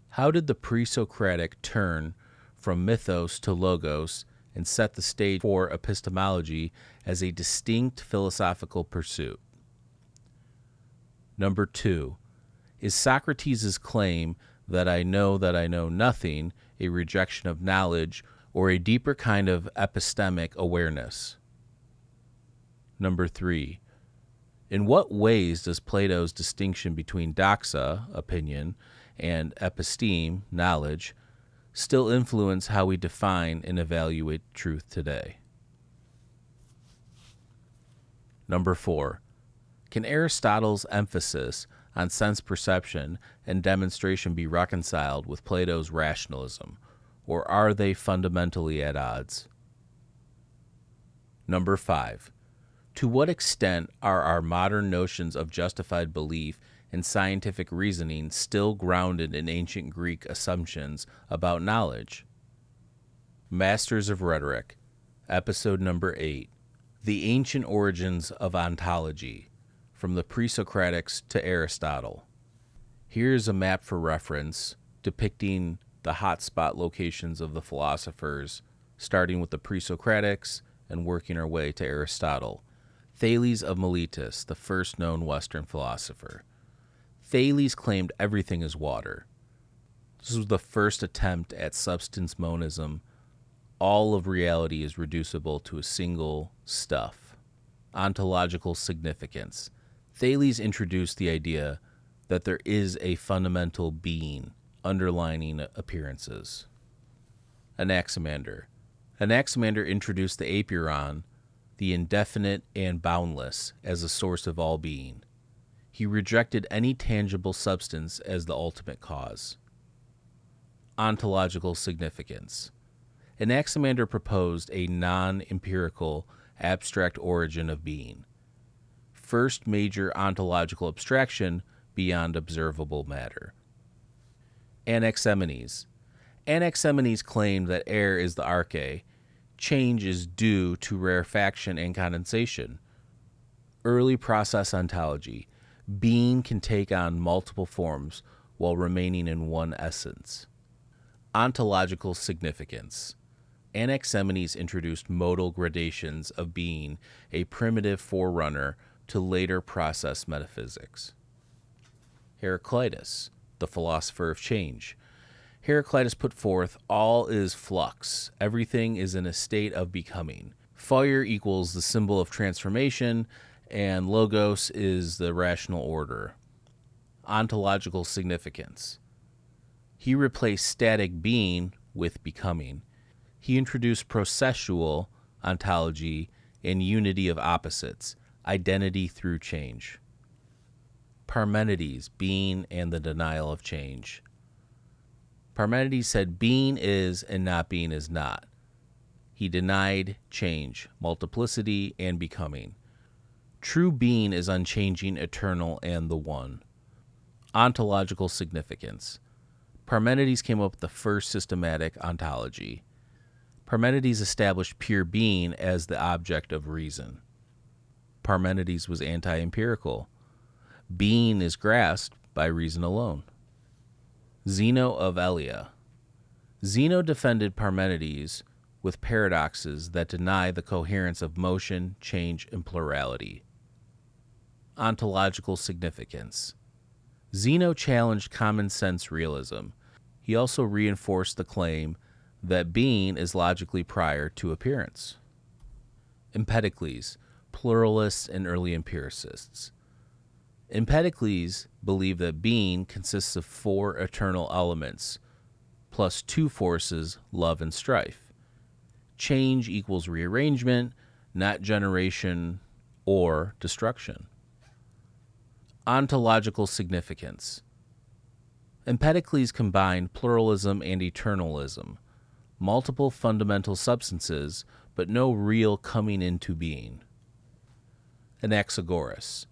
How did the pre-Socratic turn from mythos to logos and set the stage for epistemology as a distinct philosophical pursuit? Number 2. Is Socrates' claim that I know nothing a rejection of knowledge or a deeper kind of epistemic awareness? Number 3. In what ways does Plato's distinction between doxa, opinion, and episteme, knowledge, still influence how we define and evaluate truth today? Number 4. Can Aristotle's emphasis on sense perception and demonstration be reconciled with Plato's rationalism, or are they fundamentally at odds? Number 5. To what extent are our modern notions of justified belief and scientific reasoning still grounded in ancient Greek assumptions about knowledge? Masters of Rhetoric, episode number 8, The Ancient Origins of Ontology, from the pre-Socratics to Aristotle. Here's a map for reference depicting the hotspot locations of the philosophers, starting with the pre-Socratics and working our way to Aristotle. Thales of Miletus, the first known Western philosopher. Thales claimed everything is water. This was the first attempt at substance monism. All of reality is reducible to a single stuff. Ontological significance. Thales introduced the idea that there is a fundamental being underlining appearances. Anaximander. Anaximander introduced the apeiron, the indefinite and boundless, as a source of all being. He rejected any tangible substance as the ultimate cause. Ontological significance. Anaximander proposed a non-empirical, abstract origin of being. First major ontological abstraction beyond observable matter. Anaximenes. Anaximenes claimed that air is the arche. Change is due to rarefaction and condensation. Early process ontology. Being can take on multiple forms while remaining in one essence. Ontological significance. Anaximenes introduced modal gradations of being, a primitive forerunner to later process metaphysics. Heraclitus, the philosopher of change. Heraclitus put forth, all is flux. Everything is in a state of becoming. Fire equals the symbol of transformation, and logos is the rational order. Ontological significance. He replaced static being with becoming. He introduced processual ontology and unity of opposites, identity through change. Parmenides, being and the denial of change. Parmenides said being is and not being is not. He denied change, multiplicity, and becoming. True being is unchanging, eternal, and the one. Ontological significance. Parmenides came up with the first systematic ontology. Parmenides established pure being as the object of reason. Parmenides was anti-empirical. Being is grasped by reason alone. Zeno of Elea. Zeno defended Parmenides with paradoxes that deny the coherence of motion, change, and plurality. Ontological significance. Zeno challenged common sense realism. He also reinforced the claim that being is logically prior to appearance. Empedocles, pluralists and early empiricists. Empedocles believed that being consists of 4 eternal elements, plus 2 forces, love and strife. Change equals rearrangement, not generation or destruction. Ontological significance. Empedocles combined pluralism and eternalism, multiple fundamental substances, but no real coming into being. Anaxagoras.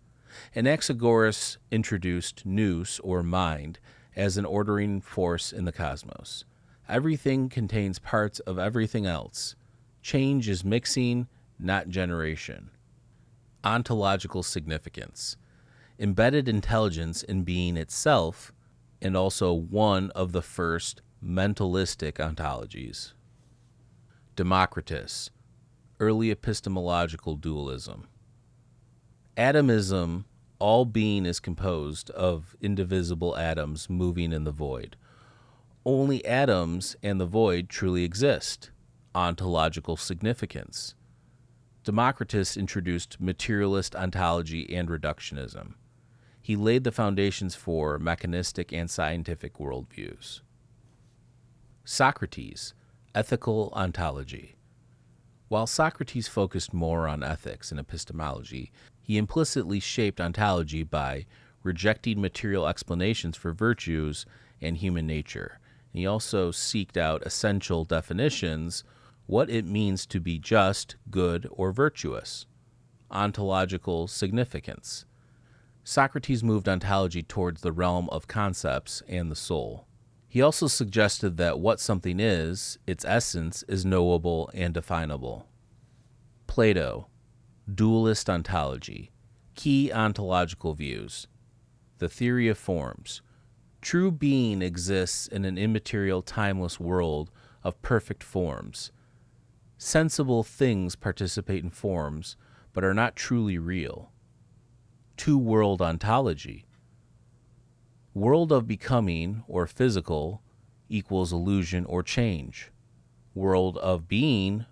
Anaxagoras introduced nous, or mind, as an ordering force in the cosmos. Everything contains parts of everything else. Change is mixing, not generation. Ontological significance. Embedded intelligence in being itself, and also one of the first mentalistic ontologies. Democritus. Early epistemological dualism. Atomism, all being is composed of indivisible atoms moving in the void. Only atoms and the void truly exist. Ontological significance. Democritus introduced materialist ontology and reductionism. He laid the foundations for mechanistic and scientific worldviews. Socrates, ethical ontology. While Socrates focused more on ethics and epistemology, he implicitly shaped ontology by rejecting material explanations for virtues and human nature. He also sought out essential definitions, what it means to be just, good, or virtuous. Ontological significance. Socrates moved ontology towards the realm of concepts and the soul. He also suggested that what something is, its essence, is knowable and definable. Plato, dualist ontology. Key ontological views. The theory of forms. True being exists in an immaterial, timeless world of perfect forms. Sensible things participate in forms, but are not truly real. Two-world ontology. World of becoming, or physical, equals illusion or change. World of being,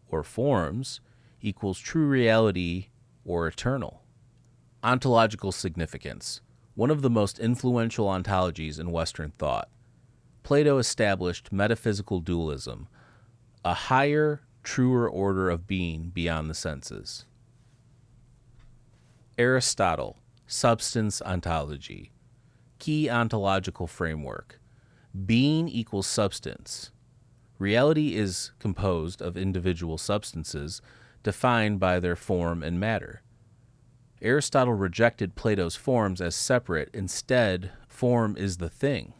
or forms, equals true reality or eternal. Ontological significance. One of the most influential ontologies in Western thought. Plato established metaphysical dualism, a higher, truer order of being beyond the senses. Aristotle, substance ontology. Key ontological framework. Being equals substance. Reality is composed of individual substances defined by their form and matter. Aristotle rejected Plato's forms as separate. Instead, form is the thing.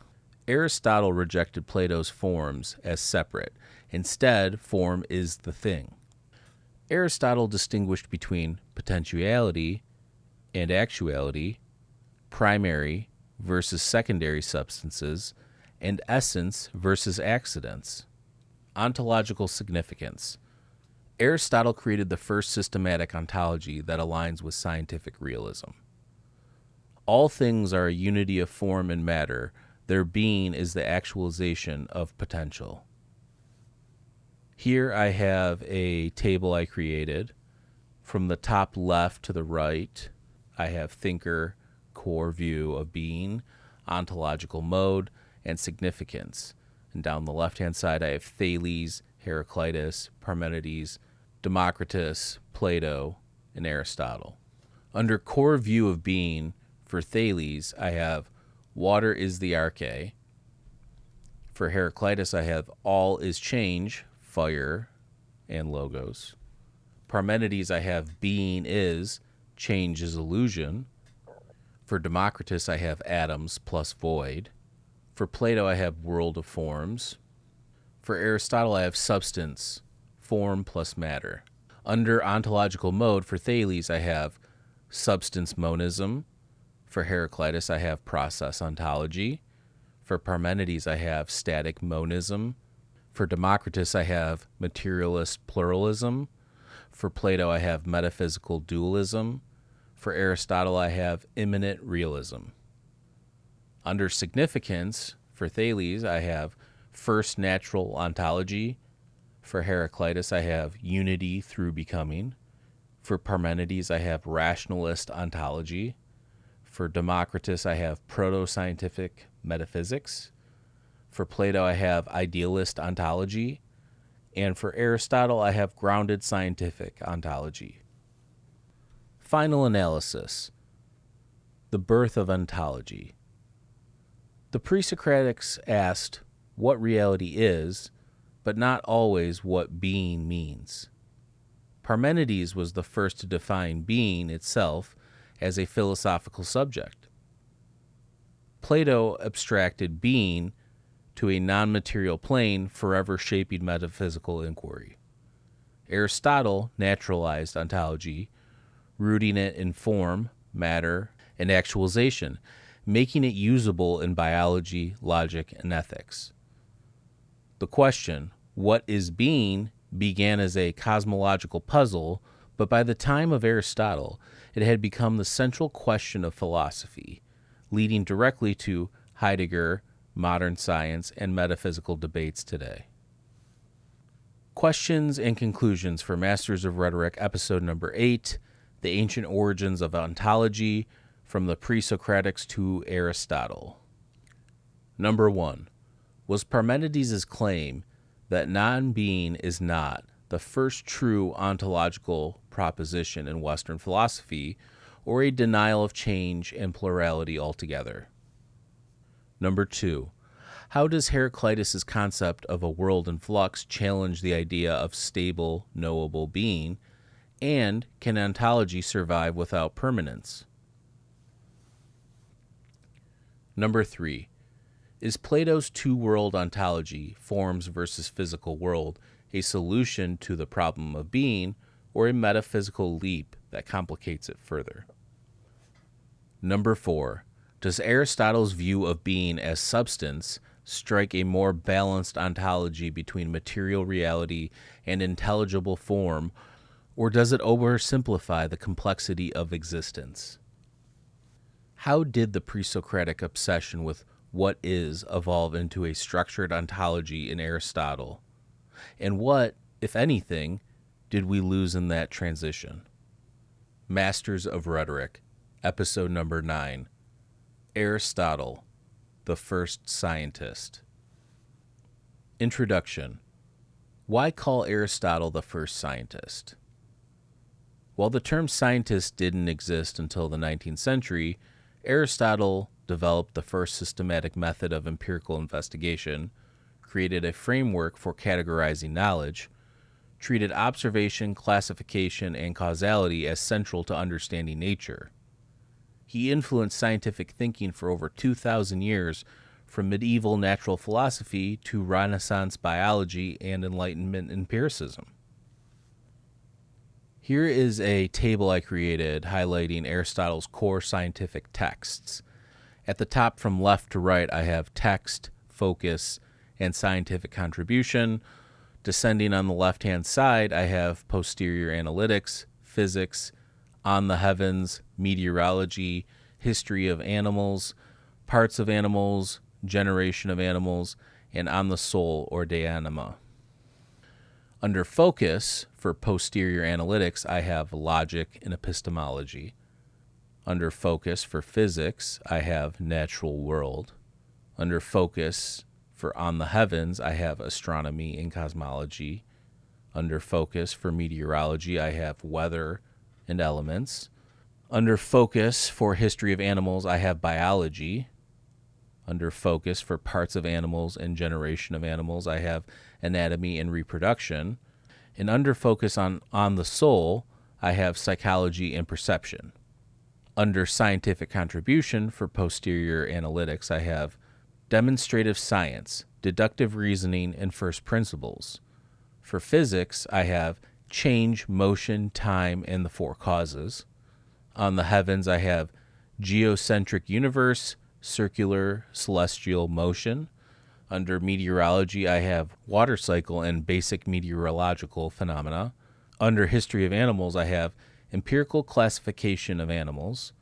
Aristotle rejected Plato's forms as separate. Instead, form is the thing. Aristotle distinguished between potentiality and actuality, primary versus secondary substances, and essence versus accidents. Ontological significance. Aristotle created the first systematic ontology that aligns with scientific realism. All things are a unity of form and matter, Their being is the actualization of potential. Here I have a table I created. From the top left to the right, I have thinker, core view of being, ontological mode, and significance. And down the left-hand side, I have Thales, Heraclitus, Parmenides, Democritus, Plato, and Aristotle. Under core view of being, for Thales, I have water is the arche. For Heraclitus, I have all is change, fire, and logos. Parmenides, I have being is, change is illusion. For Democritus, I have atoms plus void. For Plato, I have world of forms. For Aristotle, I have substance, form plus matter. Under ontological mode, for Thales, I have substance monism. For Heraclitus, I have process ontology. For Parmenides, I have static monism. For Democritus, I have materialist pluralism. For Plato, I have metaphysical dualism. For Aristotle, I have immanent realism. Under significance, for Thales, I have first natural ontology. For Heraclitus, I have unity through becoming. For Parmenides, I have rationalist ontology. For Democritus, I have proto-scientific metaphysics. For Plato, I have idealist ontology. And for Aristotle, I have grounded scientific ontology. Final analysis. The birth of ontology. The pre-Socratics asked what reality is, but not always what being means. Parmenides was the first to define being itself as a philosophical subject. Plato abstracted being to a non-material plane, forever shaping metaphysical inquiry. Aristotle naturalized ontology, rooting it in form, matter, and actualization, making it usable in biology, logic, and ethics. The question, what is being, began as a cosmological puzzle, but by the time of Aristotle, it had become the central question of philosophy, leading directly to Heidegger, modern science, and metaphysical debates today. Questions and conclusions for Masters of Rhetoric, episode number 8, The Ancient Origins of Ontology, from the pre-Socratics to Aristotle. Number 1. Was Parmenides' claim that non-being is not the first true ontological proposition in Western philosophy, or a denial of change and plurality altogether? Number 2. How does Heraclitus' concept of a world in flux challenge the idea of stable, knowable being, and can ontology survive without permanence? Number 3. Is Plato's two-world ontology, forms versus physical world, a solution to the problem of being, or a metaphysical leap that complicates it further? Number 4. Does Aristotle's view of being as substance strike a more balanced ontology between material reality and intelligible form, or does it oversimplify the complexity of existence? How did the pre-Socratic obsession with what is evolve into a structured ontology in Aristotle? And what, if anything, did we lose in that transition? Masters of Rhetoric, episode number 9. Aristotle, the first scientist. Introduction. Why call Aristotle the first scientist? While the term scientist didn't exist until the 19th century, Aristotle developed the first systematic method of empirical investigation, created a framework for categorizing knowledge, treated observation, classification, and causality as central to understanding nature. He influenced scientific thinking for over 2,000 years, from medieval natural philosophy to Renaissance biology and Enlightenment empiricism. Here is a table I created highlighting Aristotle's core scientific texts. At the top from left to right, I have text, focus, and scientific contribution. Descending on the left-hand side, I have posterior analytics, physics, on the heavens, meteorology, history of animals, parts of animals, generation of animals, and on the soul or de anima. Under focus, for posterior analytics, I have logic and epistemology. Under focus for physics, I have natural world. Under focus for on the heavens, I have astronomy and cosmology. Under focus for meteorology, I have weather and elements. Under focus for history of animals, I have biology. Under focus for parts of animals and generation of animals, I have anatomy and reproduction. And under focus on the soul, I have psychology and perception. Under scientific contribution for posterior analytics, I have demonstrative science, deductive reasoning, and first principles. For physics, I have change, motion, time, and the four causes. On the heavens, I have geocentric universe, circular celestial motion. Under meteorology, I have water cycle and basic meteorological phenomena. Under history of animals, I have empirical classification of animals.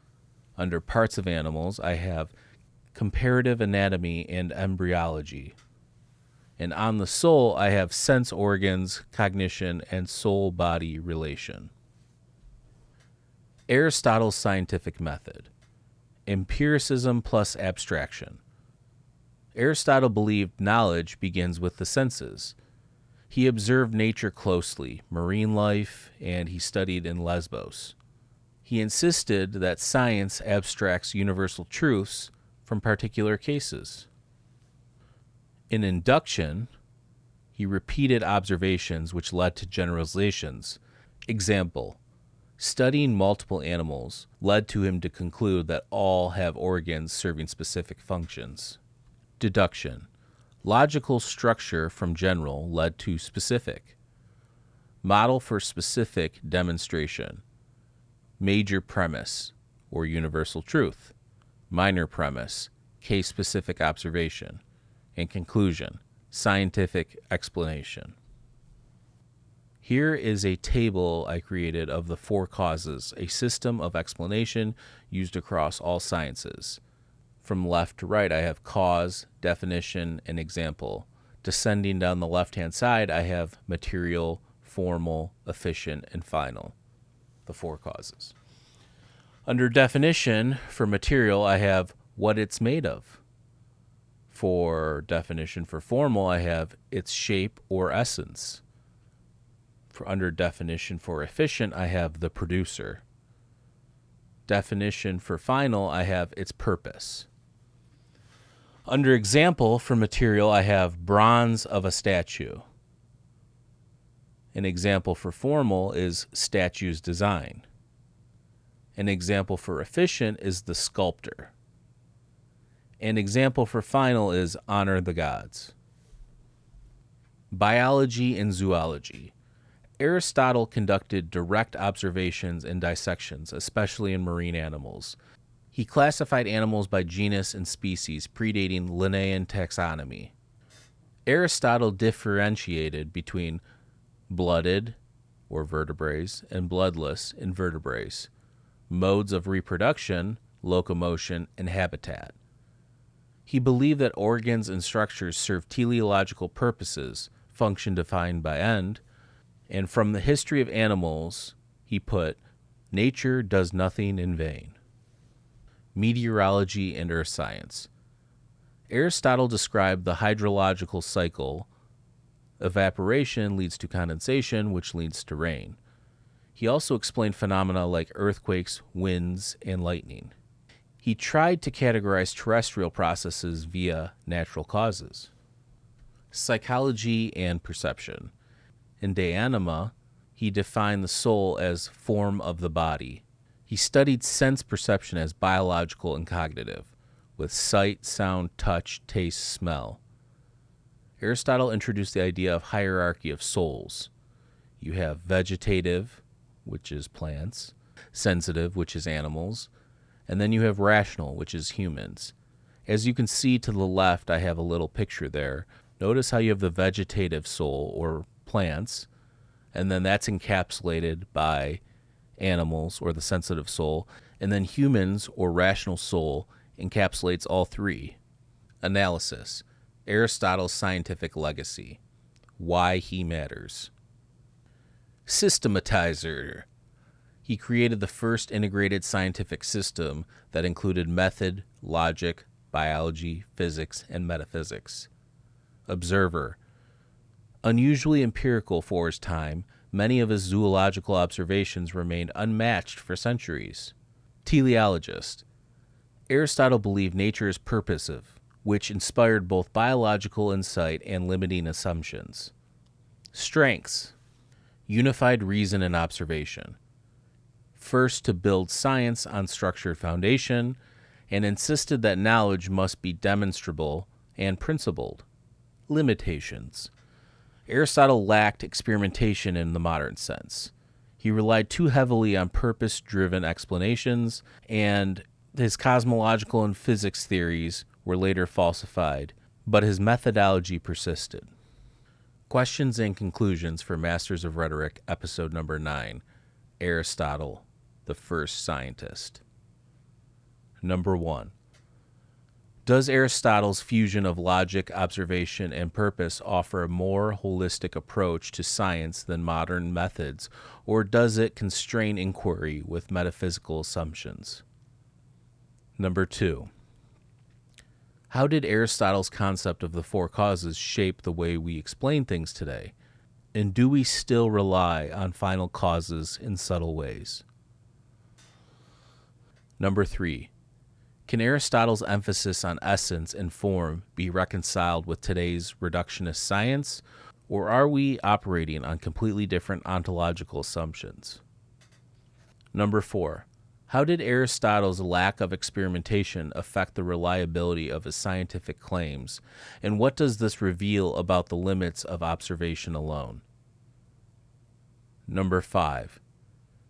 Under parts of animals, I have comparative anatomy and embryology. And on the soul, I have sense organs, cognition, and soul-body relation. Aristotle's scientific method. Empiricism plus abstraction. Aristotle believed knowledge begins with the senses. He observed nature closely, marine life, and he studied in Lesbos. He insisted that science abstracts universal truths from particular cases. In induction, he repeated observations which led to generalizations. Example, studying multiple animals led to him to conclude that all have organs serving specific functions. Deduction, logical structure from general led to specific. Model for specific demonstration. Major premise, or universal truth. Minor premise, case-specific observation. And conclusion, scientific explanation. Here is a table I created of the four causes, a system of explanation used across all sciences. From left to right, I have cause, definition, and example. Descending down the left-hand side, I have material, formal, efficient, and final, the four causes. Under definition, for material, I have what it's made of. For definition for formal, I have its shape or essence. Under definition for efficient, I have the producer. Definition for final, I have its purpose. Under example for material, I have bronze of a statue. An example for formal is statue's design. An example for efficient is the sculptor. An example for final is honor the gods. Biology and zoology. Aristotle conducted direct observations and dissections, especially in marine animals. He classified animals by genus and species, predating Linnaean taxonomy. Aristotle differentiated between blooded, or vertebrates, and bloodless, invertebrates, modes of reproduction, locomotion, and habitat. He believed that organs and structures serve teleological purposes, function defined by end, and from the history of animals, he put, nature does nothing in vain. Meteorology and earth science. Aristotle described the hydrological cycle. Evaporation leads to condensation, which leads to rain. He also explained phenomena like earthquakes, winds, and lightning. He tried to categorize terrestrial processes via natural causes. Psychology and perception. In De Anima, he defined the soul as form of the body. He studied sense perception as biological and cognitive, with sight, sound, touch, taste, smell. Aristotle introduced the idea of hierarchy of souls. You have vegetative, which is plants, sensitive, which is animals, and then you have rational, which is humans. As you can see to the left, I have a little picture there. Notice how you have the vegetative soul, or plants, and then that's encapsulated by animals, or the sensitive soul, and then humans, or rational soul, encapsulates all three. Analysis. Aristotle's scientific legacy. Why he matters. Systematizer. He created the first integrated scientific system that included method, logic, biology, physics, and metaphysics. Observer. Unusually empirical for his time, many of his zoological observations remained unmatched for centuries. Teleologist. Aristotle believed nature is purposive, which inspired both biological insight and limiting assumptions. Strengths. Unified reason and observation. First to build science on structured foundation, and insisted that knowledge must be demonstrable and principled. Limitations. Aristotle lacked experimentation in the modern sense. He relied too heavily on purpose-driven explanations, and his cosmological and physics theories were later falsified, but his methodology persisted. Questions and conclusions for Masters of Rhetoric, episode number 9. Aristotle, the first scientist. Number 1. Does Aristotle's fusion of logic, observation, and purpose offer a more holistic approach to science than modern methods, or does it constrain inquiry with metaphysical assumptions? Number 2. How did Aristotle's concept of the four causes shape the way we explain things today? And do we still rely on final causes in subtle ways? Number 3. Can Aristotle's emphasis on essence and form be reconciled with today's reductionist science, or are we operating on completely different ontological assumptions? Number 4. How did Aristotle's lack of experimentation affect the reliability of his scientific claims, and what does this reveal about the limits of observation alone? Number 5.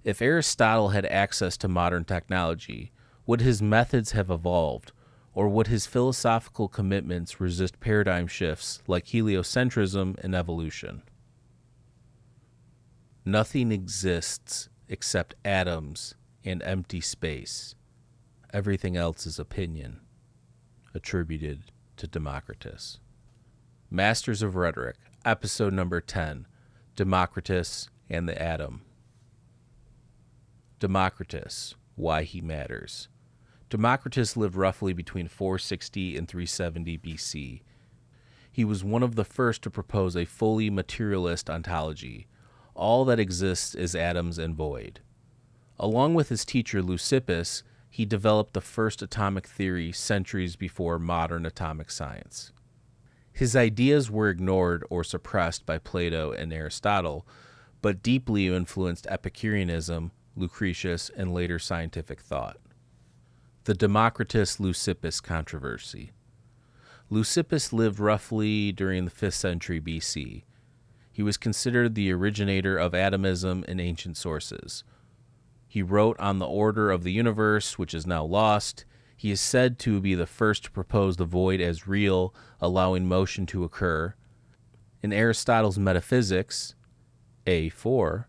If Aristotle had access to modern technology, would his methods have evolved, or would his philosophical commitments resist paradigm shifts like heliocentrism and evolution? Nothing exists except atoms and empty space. Everything else is opinion, attributed to Democritus. Masters of Rhetoric, episode number 10, Democritus and the Atom. Democritus, why he matters. Democritus lived roughly between 460 and 370 BC. He was one of the first to propose a fully materialist ontology. All that exists is atoms and void. Along with his teacher Leucippus, he developed the first atomic theory centuries before modern atomic science. His ideas were ignored or suppressed by Plato and Aristotle, but deeply influenced Epicureanism, Lucretius, and later scientific thought. The Democritus-Leucippus controversy. Leucippus lived roughly during the 5th century BC. He was considered the originator of atomism in ancient sources. He wrote on the order of the universe, which is now lost. He is said to be the first to propose the void as real, allowing motion to occur. In Aristotle's Metaphysics, A4,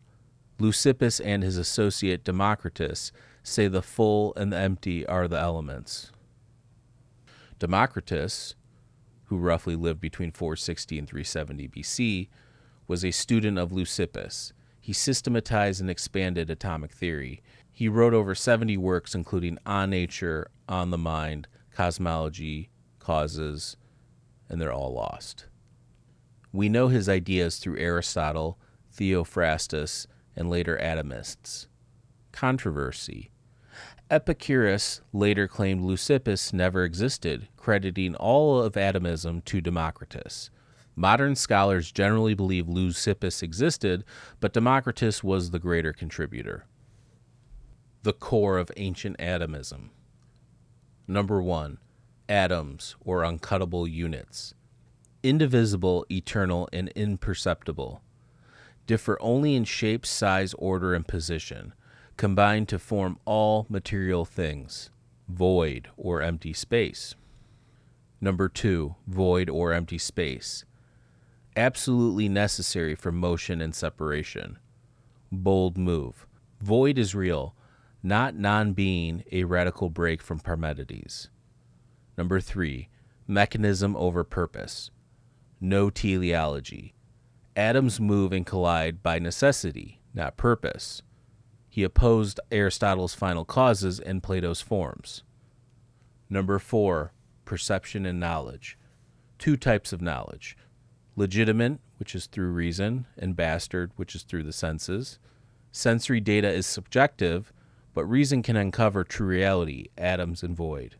Leucippus and his associate Democritus say the full and the empty are the elements. Democritus, who roughly lived between 460 and 370 BC, was a student of Leucippus. He systematized and expanded atomic theory. He wrote over 70 works, including On Nature, On the Mind, Cosmology, Causes, and they're all lost. We know his ideas through Aristotle, Theophrastus, and later atomists. Controversy. Epicurus later claimed Leucippus never existed, crediting all of atomism to Democritus. Modern scholars generally believe Leucippus existed, but Democritus was the greater contributor. The core of ancient atomism. Number 1. Atoms, or uncuttable units. Indivisible, eternal, and imperceptible. Differ only in shape, size, order, and position. Combine to form all material things. Void, or empty space. Number 2. Void, or empty space. Absolutely necessary for motion and separation. Bold move. Void is real, not non-being, a radical break from Parmenides. Number 3. mechanism over purpose, no teleology. Atoms move and collide by necessity, not purpose. He opposed Aristotle's final causes and Plato's forms. Number 4, perception and knowledge. Two types of knowledge: legitimate, which is through reason, and bastard, which is through the senses. Sensory data is subjective, but reason can uncover true reality, atoms and void.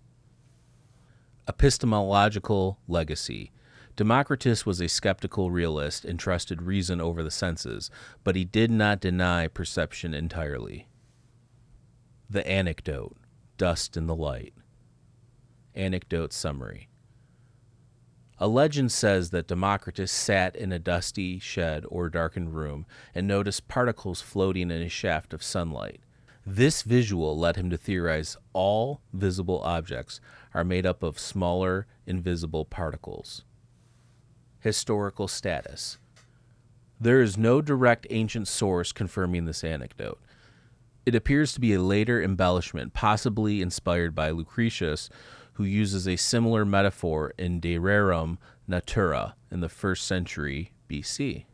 Epistemological legacy. Democritus was a skeptical realist and trusted reason over the senses, but he did not deny perception entirely. The anecdote, dust in the light. Anecdote summary. A legend says that Democritus sat in a dusty shed or darkened room and noticed particles floating in a shaft of sunlight. This visual led him to theorize all visible objects are made up of smaller, invisible particles. Historical status. There is no direct ancient source confirming this anecdote. It appears to be a later embellishment, possibly inspired by Lucretius, who uses a similar metaphor in De Rerum Natura in the 1st century BC.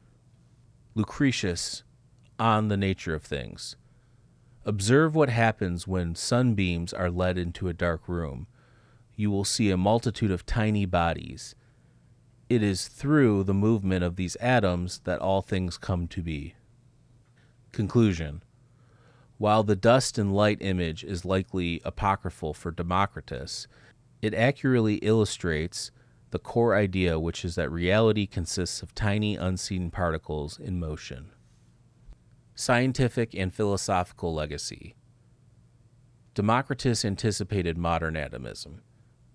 Lucretius, On the Nature of Things. Observe what happens when sunbeams are led into a dark room. You will see a multitude of tiny bodies. It is through the movement of these atoms that all things come to be. Conclusion. While the dust and light image is likely apocryphal for Democritus, it accurately illustrates the core idea, which is that reality consists of tiny unseen particles in motion. Scientific and philosophical legacy. Democritus anticipated modern atomism.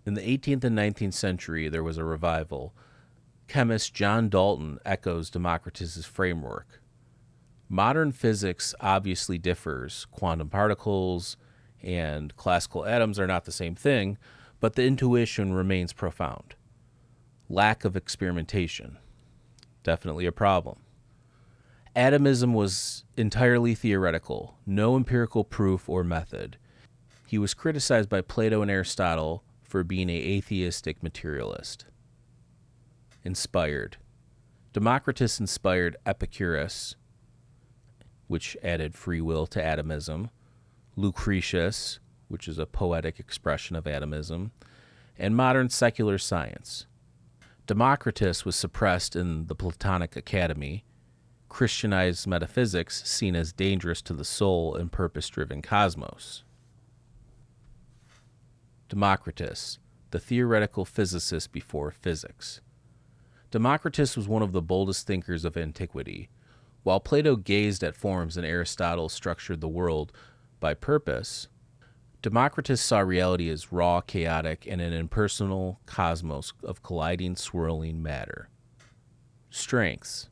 In the 18th and 19th century, there was a revival. Chemist John Dalton echoes Democritus's framework. Modern physics obviously differs. Quantum particles and classical atoms are not the same thing, but the intuition remains profound. Lack of experimentation. Definitely a problem. Atomism was entirely theoretical, no empirical proof or method. He was criticized by Plato and Aristotle for being an atheistic materialist. Inspired. Democritus inspired Epicurus, which added free will to atomism, Lucretius, which is a poetic expression of atomism, and modern secular science. Democritus was suppressed in the Platonic Academy, Christianized metaphysics seen as dangerous to the soul and purpose-driven cosmos. Democritus, the theoretical physicist before physics. Democritus was one of the boldest thinkers of antiquity. While Plato gazed at forms and Aristotle structured the world by purpose, Democritus saw reality as raw, chaotic, and an impersonal cosmos of colliding, swirling matter. Strengths.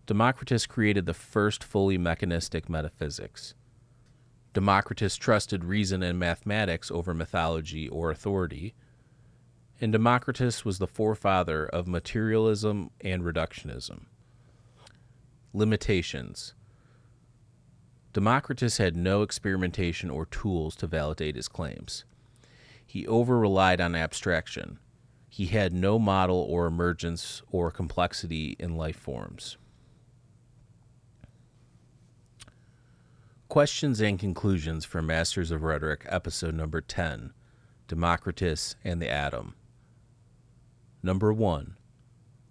Democritus created the first fully mechanistic metaphysics. Democritus trusted reason and mathematics over mythology or authority. And Democritus was the forefather of materialism and reductionism. Limitations. Democritus had no experimentation or tools to validate his claims. He over-relied on abstraction. He had no model or emergence or complexity in life forms. Questions and conclusions for Masters of Rhetoric, episode number 10, Democritus and the Atom. Number 1.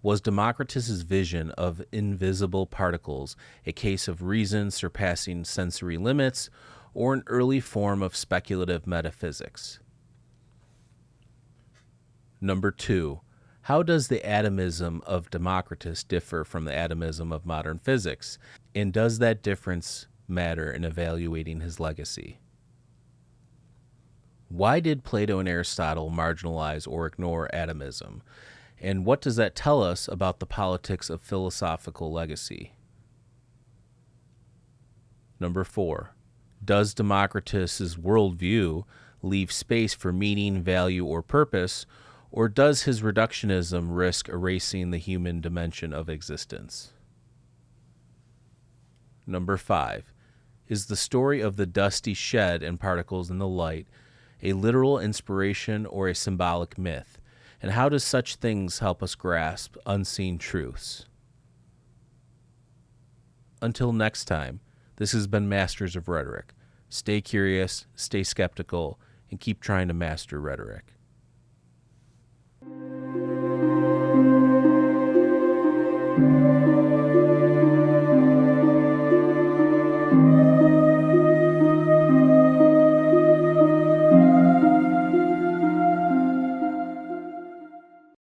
Was Democritus's vision of invisible particles a case of reason surpassing sensory limits or an early form of speculative metaphysics? Number 2. How does the atomism of Democritus differ from the atomism of modern physics, and does that difference matter in evaluating his legacy? Why did Plato and Aristotle marginalize or ignore atomism? And what does that tell us about the politics of philosophical legacy? Number 4. Does Democritus's worldview leave space for meaning, value, or purpose, or does his reductionism risk erasing the human dimension of existence? Number 5. Is the story of the dusty shed and particles in the light a literal inspiration or a symbolic myth? And how does such things help us grasp unseen truths? Until next time, this has been Masters of Rhetoric. Stay curious, stay skeptical, and keep trying to master rhetoric.